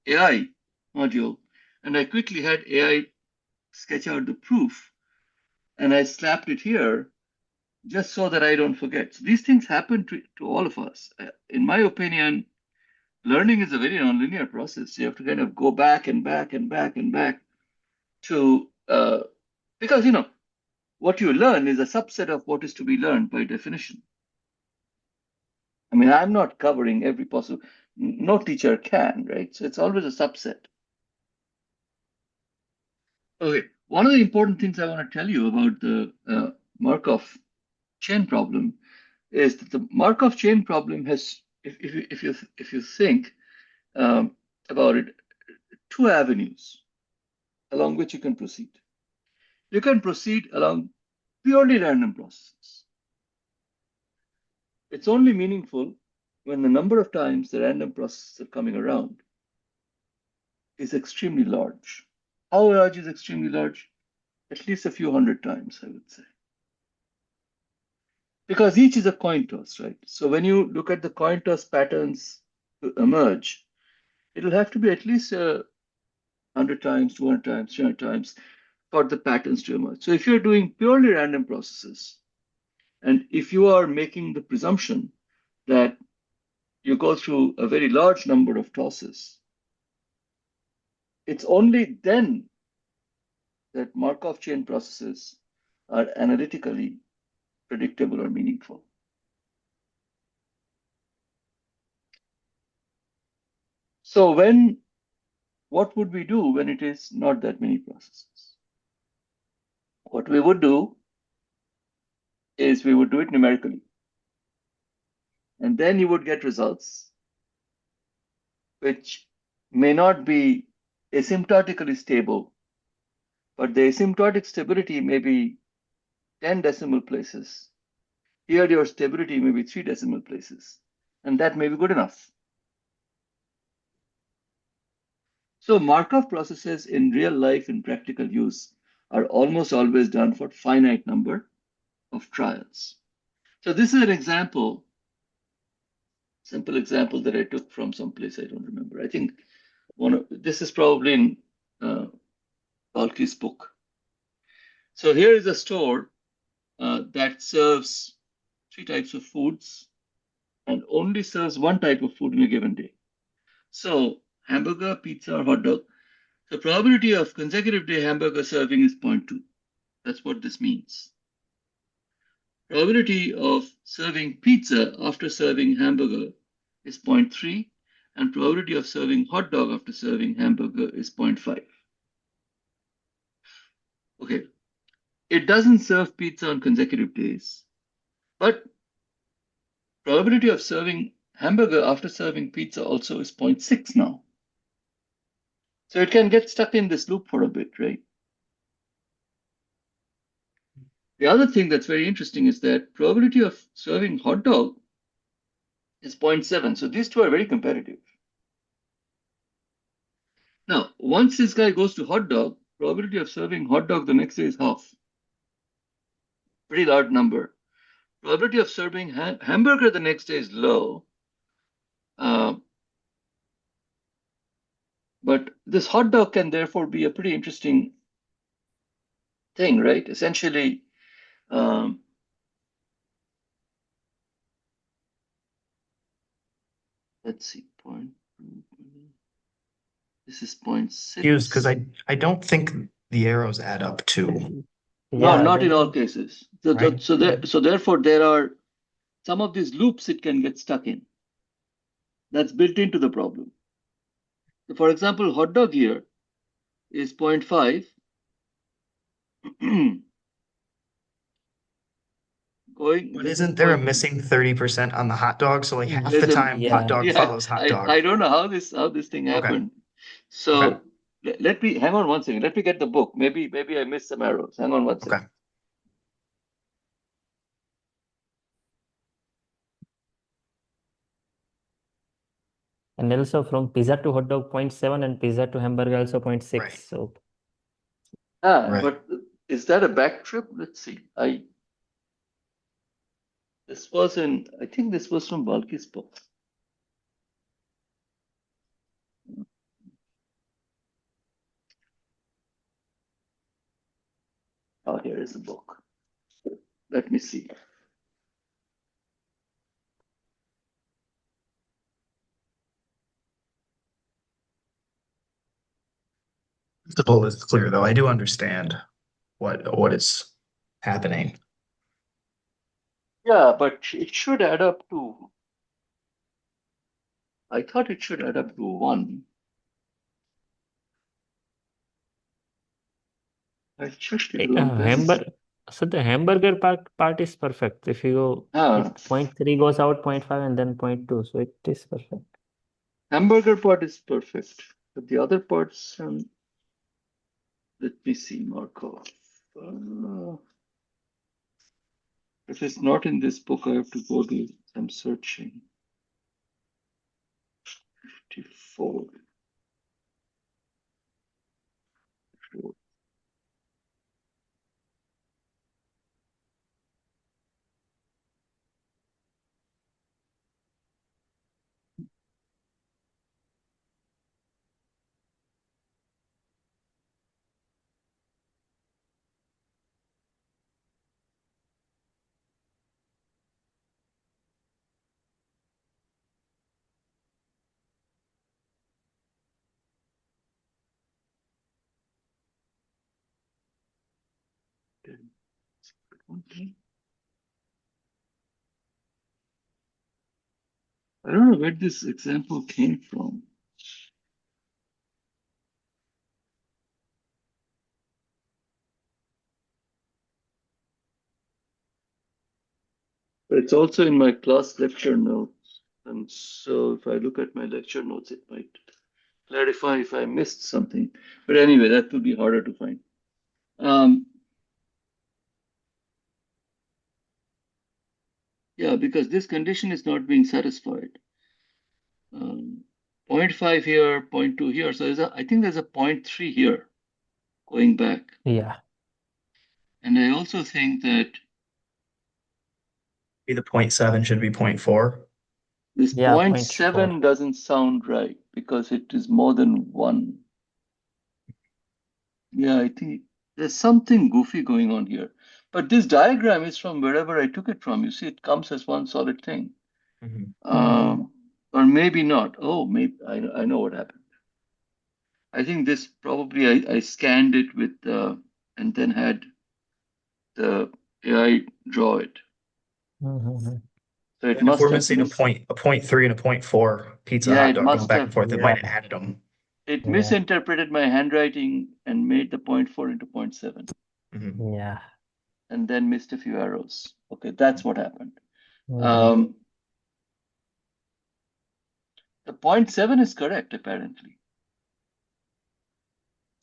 AI module, and I quickly had AI sketch out the proof, and I slapped it here just so that I don't forget. So these things happen to all of us. In my opinion, learning is a very nonlinear process. You have to kind of go back and back and back and back to, because, what you learn is a subset of what is to be learned by definition. I mean, I'm not covering every possible, no teacher can, right? So it's always a subset. Okay, one of the important things I want to tell you about the Markov chain problem is that the Markov chain problem has, if you think about it, 2 avenues along which you can proceed. You can proceed along purely random processes. It's only meaningful when the number of times the random processes are coming around is extremely large. How large is extremely large? At least a few hundred times, I would say. Because each is a coin toss, right? So when you look at the coin toss patterns to emerge, it'll have to be at least 100 times, 200 times, 300 times for the patterns to emerge. So if you're doing purely random processes, and if you are making the presumption that you go through a very large number of tosses, it's only then that Markov chain processes are analytically predictable or meaningful. So what would we do when it is not that many processes? What we would do is we would do it numerically. And then you would get results which may not be asymptotically stable, but the asymptotic stability may be 10 decimal places. Here your stability may be 3 decimal places, and that may be good enough. So Markov processes in real life in practical use are almost always done for finite number of trials. So this is an example, simple example that I took from someplace I don't remember. I think this is probably in Balki's book. So here is a store that serves 3 types of foods and only serves 1 type of food in a given day. So hamburger, pizza, or hot dog. The probability of consecutive day hamburger serving is 0.2. That's what this means. Probability of serving pizza after serving hamburger is 0.3, and probability of serving hot dog after serving hamburger is 0.5. Okay, it doesn't serve pizza on consecutive days, but probability of serving hamburger after serving pizza also is 0.6 now. So it can get stuck in this loop for a bit, right? The other thing that's very interesting is that probability of serving hot dog is 0.7. So these two are very competitive. Now, once this guy goes to hot dog, probability of serving hot dog the next day is half. Pretty large number. Probability of serving hamburger the next day is low. But this hot dog can therefore be a pretty interesting thing, right? Essentially, let's see, this is 0.6. Confused because I don't think the arrows add up to, No, Yeah, not in all then cases. So, right? so therefore, there are some of these loops it can get stuck in. That's built into the problem. So for example, hot dog here is 0.5. But isn't there a missing 30% on the hot dog? So like half the There's a- time hot dog yeah, follows hot dog. I don't know how this thing Okay. happened. So Okay. let me hang on one second. Let me get the book. Maybe I missed some arrows. Hang on one second. Okay. and also from pizza to hot dog 0.7 and pizza to hamburger also 0.6. Right. So Right. But is that a back trip? Let's see. I think this was from Balki's book. Oh, here is the book. Let me see. Principle is clear though. I do understand what is happening. Yeah, but it should add up to. I thought it should add up to 1. I checked it long back. hamburger. So the hamburger part is perfect. If you go, Ah, if 0.3 goes out, 0.5 and then 0.2, so it is perfect. hamburger part is perfect, but the other parts, let me see, Markov. If it's not in this book, I have to go to. I'm searching. 54. I don't know where this example came from. But it's also in my class lecture notes. And so if I look at my lecture notes, it might clarify if I missed something. But anyway, that would be harder to find. Yeah, because this condition is not being satisfied. 0.5 here, 0.2 here. So I think there's a 0.3 here going back. Yeah. And I also think that Be the 0.7 should be 0.4. this Yeah, 0.7 doesn't sound right because it is more than 1. Yeah, I think there's something goofy going on here. But this diagram is from wherever I took it from. You see, it comes as one solid thing. Or maybe not. Oh, maybe I know what happened. I think this probably I scanned it with and then had the AI draw it. So it And if must we're have missing a 0.3 and a 0.4 pizza Yeah, hot it dog must going back have- and forth, it Yeah. might have added them. It Yeah. misinterpreted my handwriting and made the 0.4 into 0.7 Yeah. and then missed a few arrows. Okay, that's what happened. Mhm. The 0.7 is correct, apparently.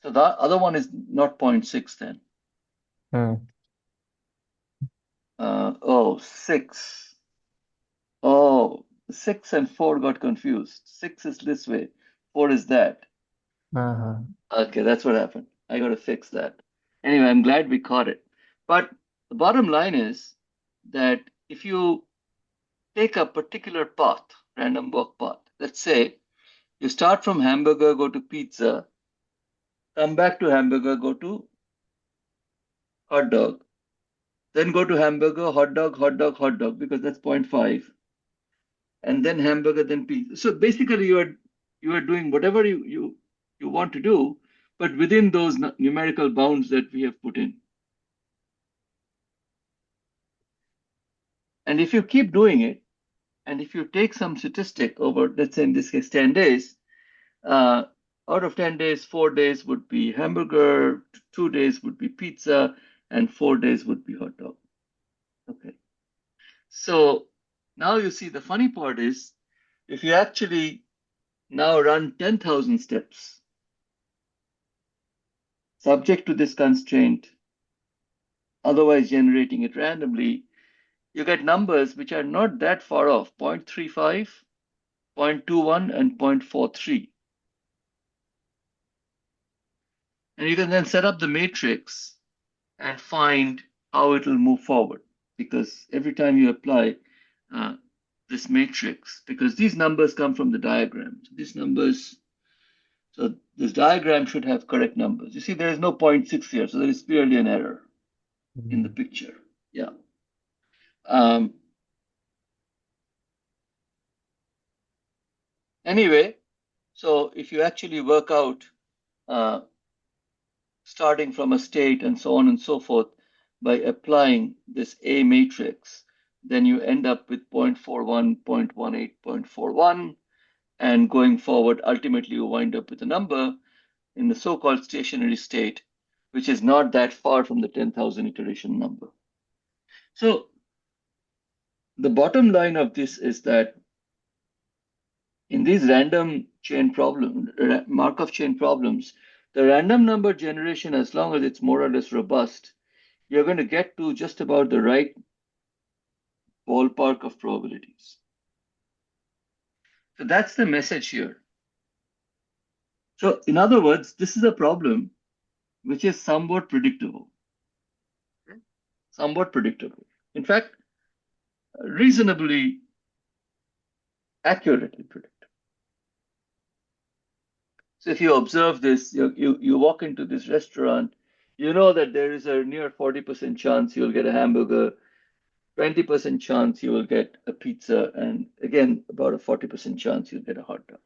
So the other one is not 0.6 then. Hmm. Oh, 6. Oh, 6 and 4 got confused. 6 is this way, 4 is that. Uh-huh. Okay, that's what happened. I got to fix that. Anyway, I'm glad we caught it. But the bottom line is that if you take a particular path, random walk path, let's say you start from hamburger, go to pizza, come back to hamburger, go to hot dog, then go to hamburger, hot dog, hot dog, hot dog, because that's 0.5, and then hamburger, then pizza. So basically, you are doing whatever you want to do, but within those numerical bounds that we have put in. And if you keep doing it, and if you take some statistic over, let's say in this case, 10 days, out of 10 days, 4 days would be hamburger, 2 days would be pizza, and 4 days would be hot dog. Okay. So now you see the funny part is if you actually now run 10,000 steps, subject to this constraint, otherwise generating it randomly, you get numbers which are not that far off, 0.35, 0.21, and 0.43. And you can then set up the matrix and find how it will move forward. Because every time you apply this matrix, because these numbers come from the diagram. So these numbers, so this diagram should have correct numbers. You see, there is no 0.6 here, so there is clearly an error in the picture. Yeah. Anyway, so if you actually work out starting from a state and so on and so forth by applying this A matrix, then you end up with 0.41, 0.18, 0.41, and going forward, ultimately you wind up with a number in the so-called stationary state, which is not that far from the 10,000 iteration number. So the bottom line of this is that in these random chain problem, Markov chain problems, the random number generation, as long as it's more or less robust, you're going to get to just about the right ballpark of probabilities. So that's the message here. So in other words, this is a problem which is somewhat predictable. Somewhat predictable. In fact, reasonably accurately predictable. So if you observe this, you walk into this restaurant, you know that there is a near 40% chance you'll get a hamburger, 20% chance you will get a pizza, and again, about a 40% chance you'll get a hot dog.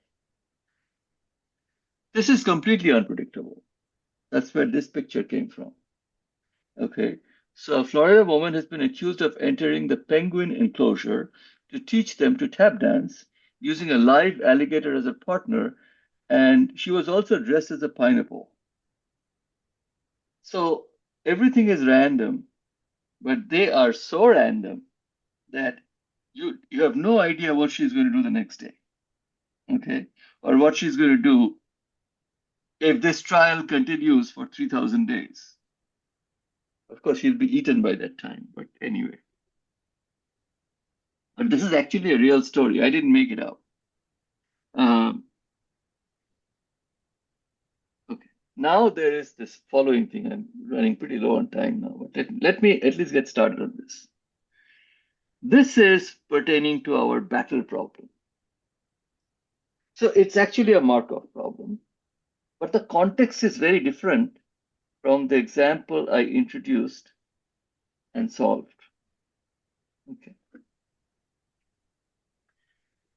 This is completely unpredictable. That's where this picture came from. Okay, so a Florida woman has been accused of entering the penguin enclosure to teach them to tap dance using a live alligator as a partner, and she was also dressed as a pineapple. So everything is random, but they are so random that you have no idea what she's going to do the next day. Okay, or what she's going to do if this trial continues for 3,000 days. Of course, she'll be eaten by that time, but anyway. But this is actually a real story. I didn't make it up. Okay. Now there is this following thing. I'm running pretty low on time now, but let me at least get started on this. This is pertaining to our battle problem. So it's actually a Markov problem, but the context is very different from the example I introduced and solved. Okay.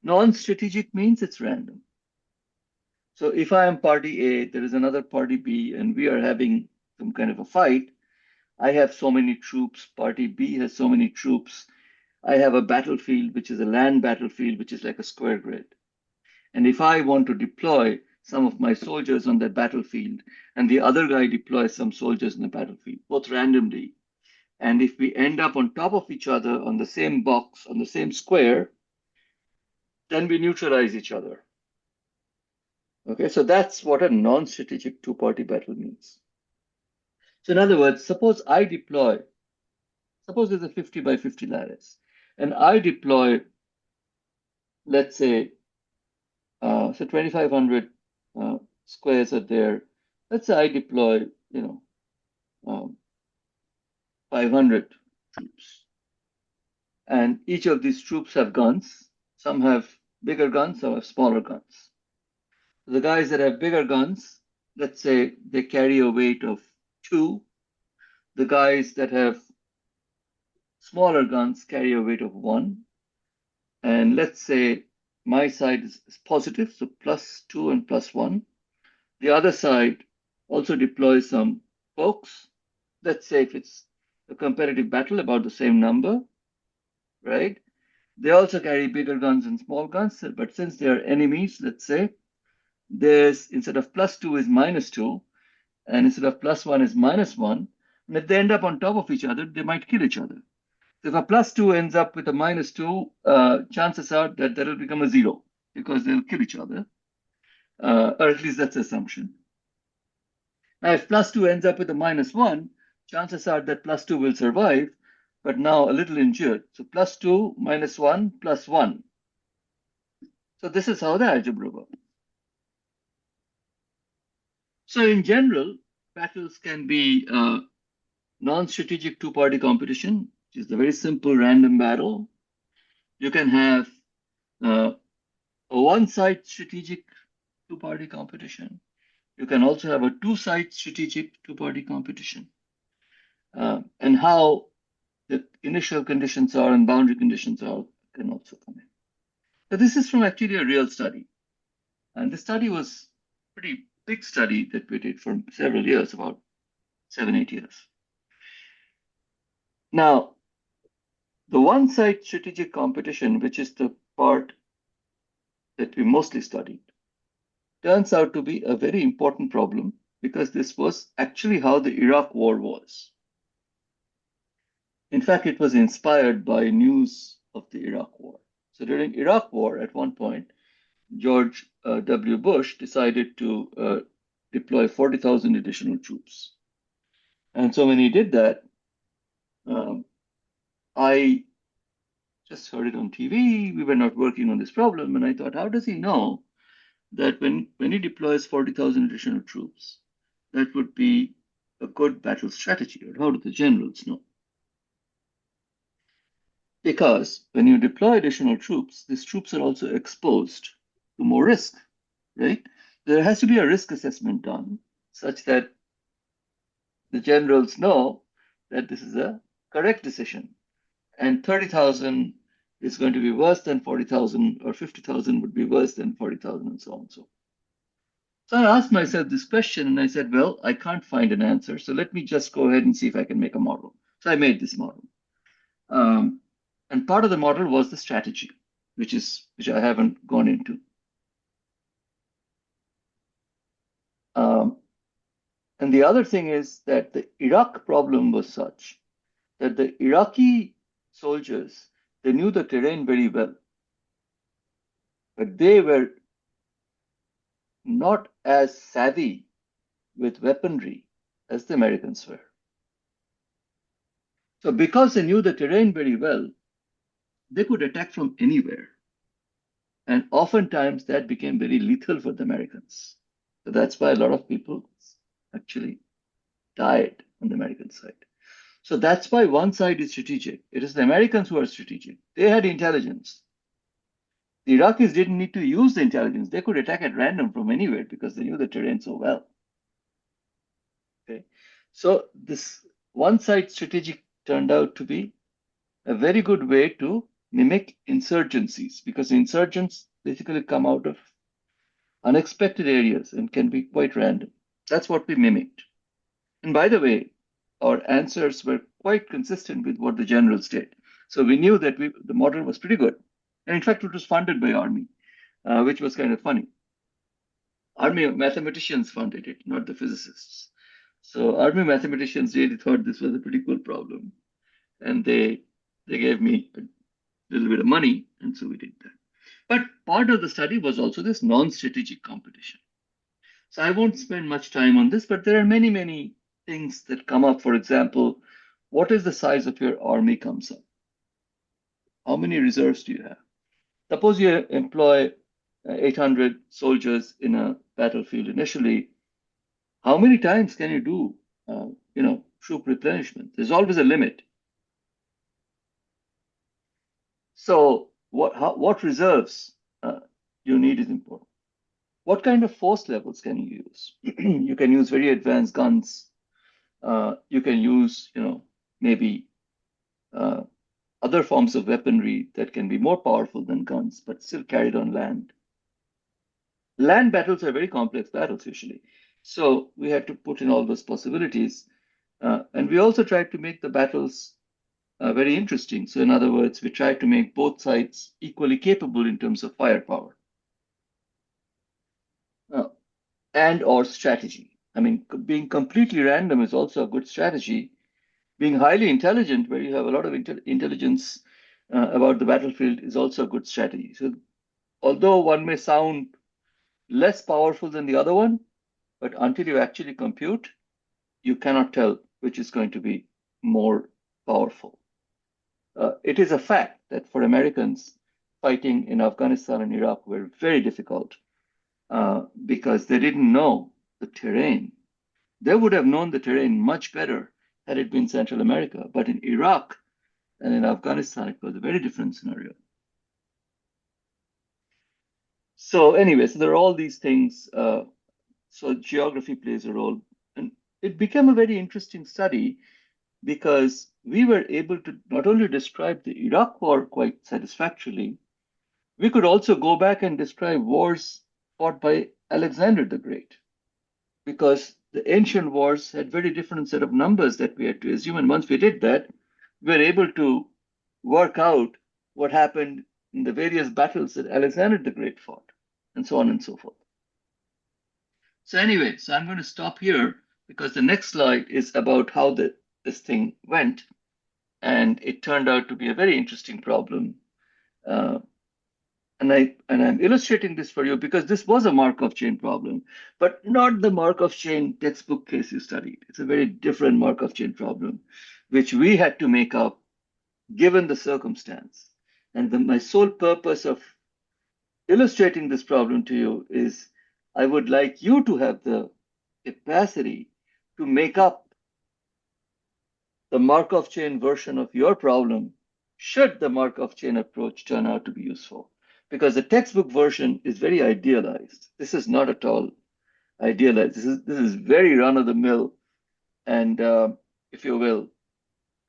Non-strategic means it's random. So if I am party A, there is another party B, and we are having some kind of a fight. I have so many troops, party B has so many troops. I have a battlefield, which is a land battlefield, which is like a square grid. And if I want to deploy some of my soldiers on that battlefield, and the other guy deploys some soldiers in the battlefield, both randomly, and if we end up on top of each other on the same box, on the same square, then we neutralize each other. Okay, so that's what a non-strategic two-party battle means. So in other words, suppose there's a 50 by 50 lattice, and I deploy, let's say, so 2,500 squares are there. Let's say I deploy, 500 troops, and each of these troops have guns. Some have bigger guns, some have smaller guns. The guys that have bigger guns, let's say they carry a weight of 2. The guys that have smaller guns carry a weight of 1. And let's say my side is positive, so +2 and +1. The other side also deploys some folks. Let's say if it's a competitive battle, about the same number, right? They also carry bigger guns and small guns, but since they are enemies, let's say, there's instead of +2 is -2, and instead of +1 is -1. And if they end up on top of each other, they might kill each other. So if a +2 ends up with a -2, chances are that will become a 0 because they'll kill each other, or at least that's the assumption. Now, if +2 ends up with a -1, chances are that +2 will survive, but now a little injured. So +2 -1 +1. So this is how the algebra works. So in general, battles can be non-strategic two-party competition, which is a very simple random battle. You can have a one-side strategic two-party competition. You can also have a two-side strategic two-party competition. And how the initial conditions are and boundary conditions are can also come in. So this is from actually a real study. And the study was a pretty big study that we did for several years, about 7-8 years. Now, the one-side strategic competition, which is the part that we mostly studied, turns out to be a very important problem because this was actually how the Iraq War was. In fact, it was inspired by news of the Iraq War. So during Iraq War, at one point, George W. Bush decided to deploy 40,000 additional troops. And so when he did that, I just heard it on TV. We were not working on this problem. And I thought, how does he know that when he deploys 40,000 additional troops, that would be a good battle strategy? Or how do the generals know? Because when you deploy additional troops, these troops are also exposed to more risk, right? There has to be a risk assessment done such that the generals know that this is a correct decision. And 30,000 is going to be worse than 40,000, or 50,000 would be worse than 40,000, and so on and so on. So I asked myself this question, and I said, well, I can't find an answer, so let me just go ahead and see if I can make a model. So I made this model. And part of the model was the strategy, which I haven't gone into. And the other thing is that the Iraq problem was such that the Iraqi soldiers, they knew the terrain very well, but they were not as savvy with weaponry as the Americans were. So because they knew the terrain very well, they could attack from anywhere. And oftentimes that became very lethal for the Americans. So that's why a lot of people actually died on the American side. So that's why one side is strategic. It is the Americans who are strategic. They had intelligence. The Iraqis didn't need to use the intelligence. They could attack at random from anywhere because they knew the terrain so well. Okay. So this one side strategic turned out to be a very good way to mimic insurgencies, because insurgents basically come out of unexpected areas and can be quite random. That's what we mimicked. And by the way, our answers were quite consistent with what the generals did. So we knew that the model was pretty good. And in fact, it was funded by Army, which was kind of funny. Army mathematicians funded it, not the physicists. So Army mathematicians really thought this was a pretty cool problem. And they gave me a little bit of money, and so we did that. But part of the study was also this non-strategic competition. So I won't spend much time on this, but there are many, many things that come up. For example, what is the size of your army comes up? How many reserves do you have? Suppose you employ 800 soldiers in a battlefield initially. How many times can you do, troop replenishment? There's always a limit. So what reserves you need is important. What kind of force levels can you use? You can use very advanced guns. You can use, maybe other forms of weaponry that can be more powerful than guns, but still carried on land. Land battles are very complex battles usually. So we had to put in all those possibilities. And we also tried to make the battles very interesting. So in other words, we tried to make both sides equally capable in terms of firepower and or strategy. I mean, being completely random is also a good strategy. Being highly intelligent, where you have a lot of intelligence about the battlefield, is also a good strategy. So although one may sound less powerful than the other one, but until you actually compute, you cannot tell which is going to be more powerful. It is a fact that for Americans, fighting in Afghanistan and Iraq were very difficult because they didn't know the terrain. They would have known the terrain much better had it been Central America. But in Iraq and in Afghanistan, it was a very different scenario. So anyway, so there are all these things. So geography plays a role. And it became a very interesting study because we were able to not only describe the Iraq war quite satisfactorily, we could also go back and describe wars fought by Alexander the Great, because the ancient wars had very different set of numbers that we had to assume. And once we did that, we were able to work out what happened in the various battles that Alexander the Great fought, and so on and so forth. So anyway, so I'm going to stop here because the next slide is about how this thing went. And it turned out to be a very interesting problem. And I'm illustrating this for you because this was a Markov chain problem, but not the Markov chain textbook case you studied. It's a very different Markov chain problem, which we had to make up given the circumstance. And my sole purpose of illustrating this problem to you is I would like you to have the capacity to make up the Markov chain version of your problem should the Markov chain approach turn out to be useful. Because the textbook version is very idealized. This is not at all idealized. This is very run-of-the-mill and, if you will,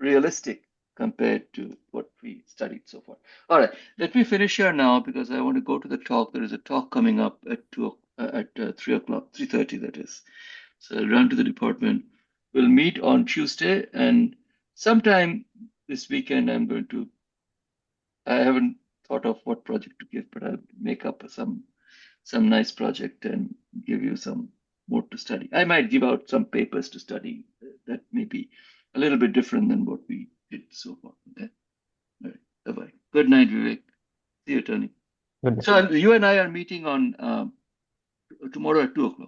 realistic compared to what we studied so far. All right, let me finish here now because I want to go to the talk. There is a talk coming up at 3 o'clock, 3:30 that is. So I'll run to the department. We'll meet on Tuesday, and sometime this weekend I haven't thought of what project to give, but I'll make up some nice project and give you some more to study. I might give out some papers to study that may be a little bit different than what we did so far. Okay. All right. Bye-bye. Good night, Vivek. See you, Tony. Good. So you and I are meeting on tomorrow at 2 o'clock.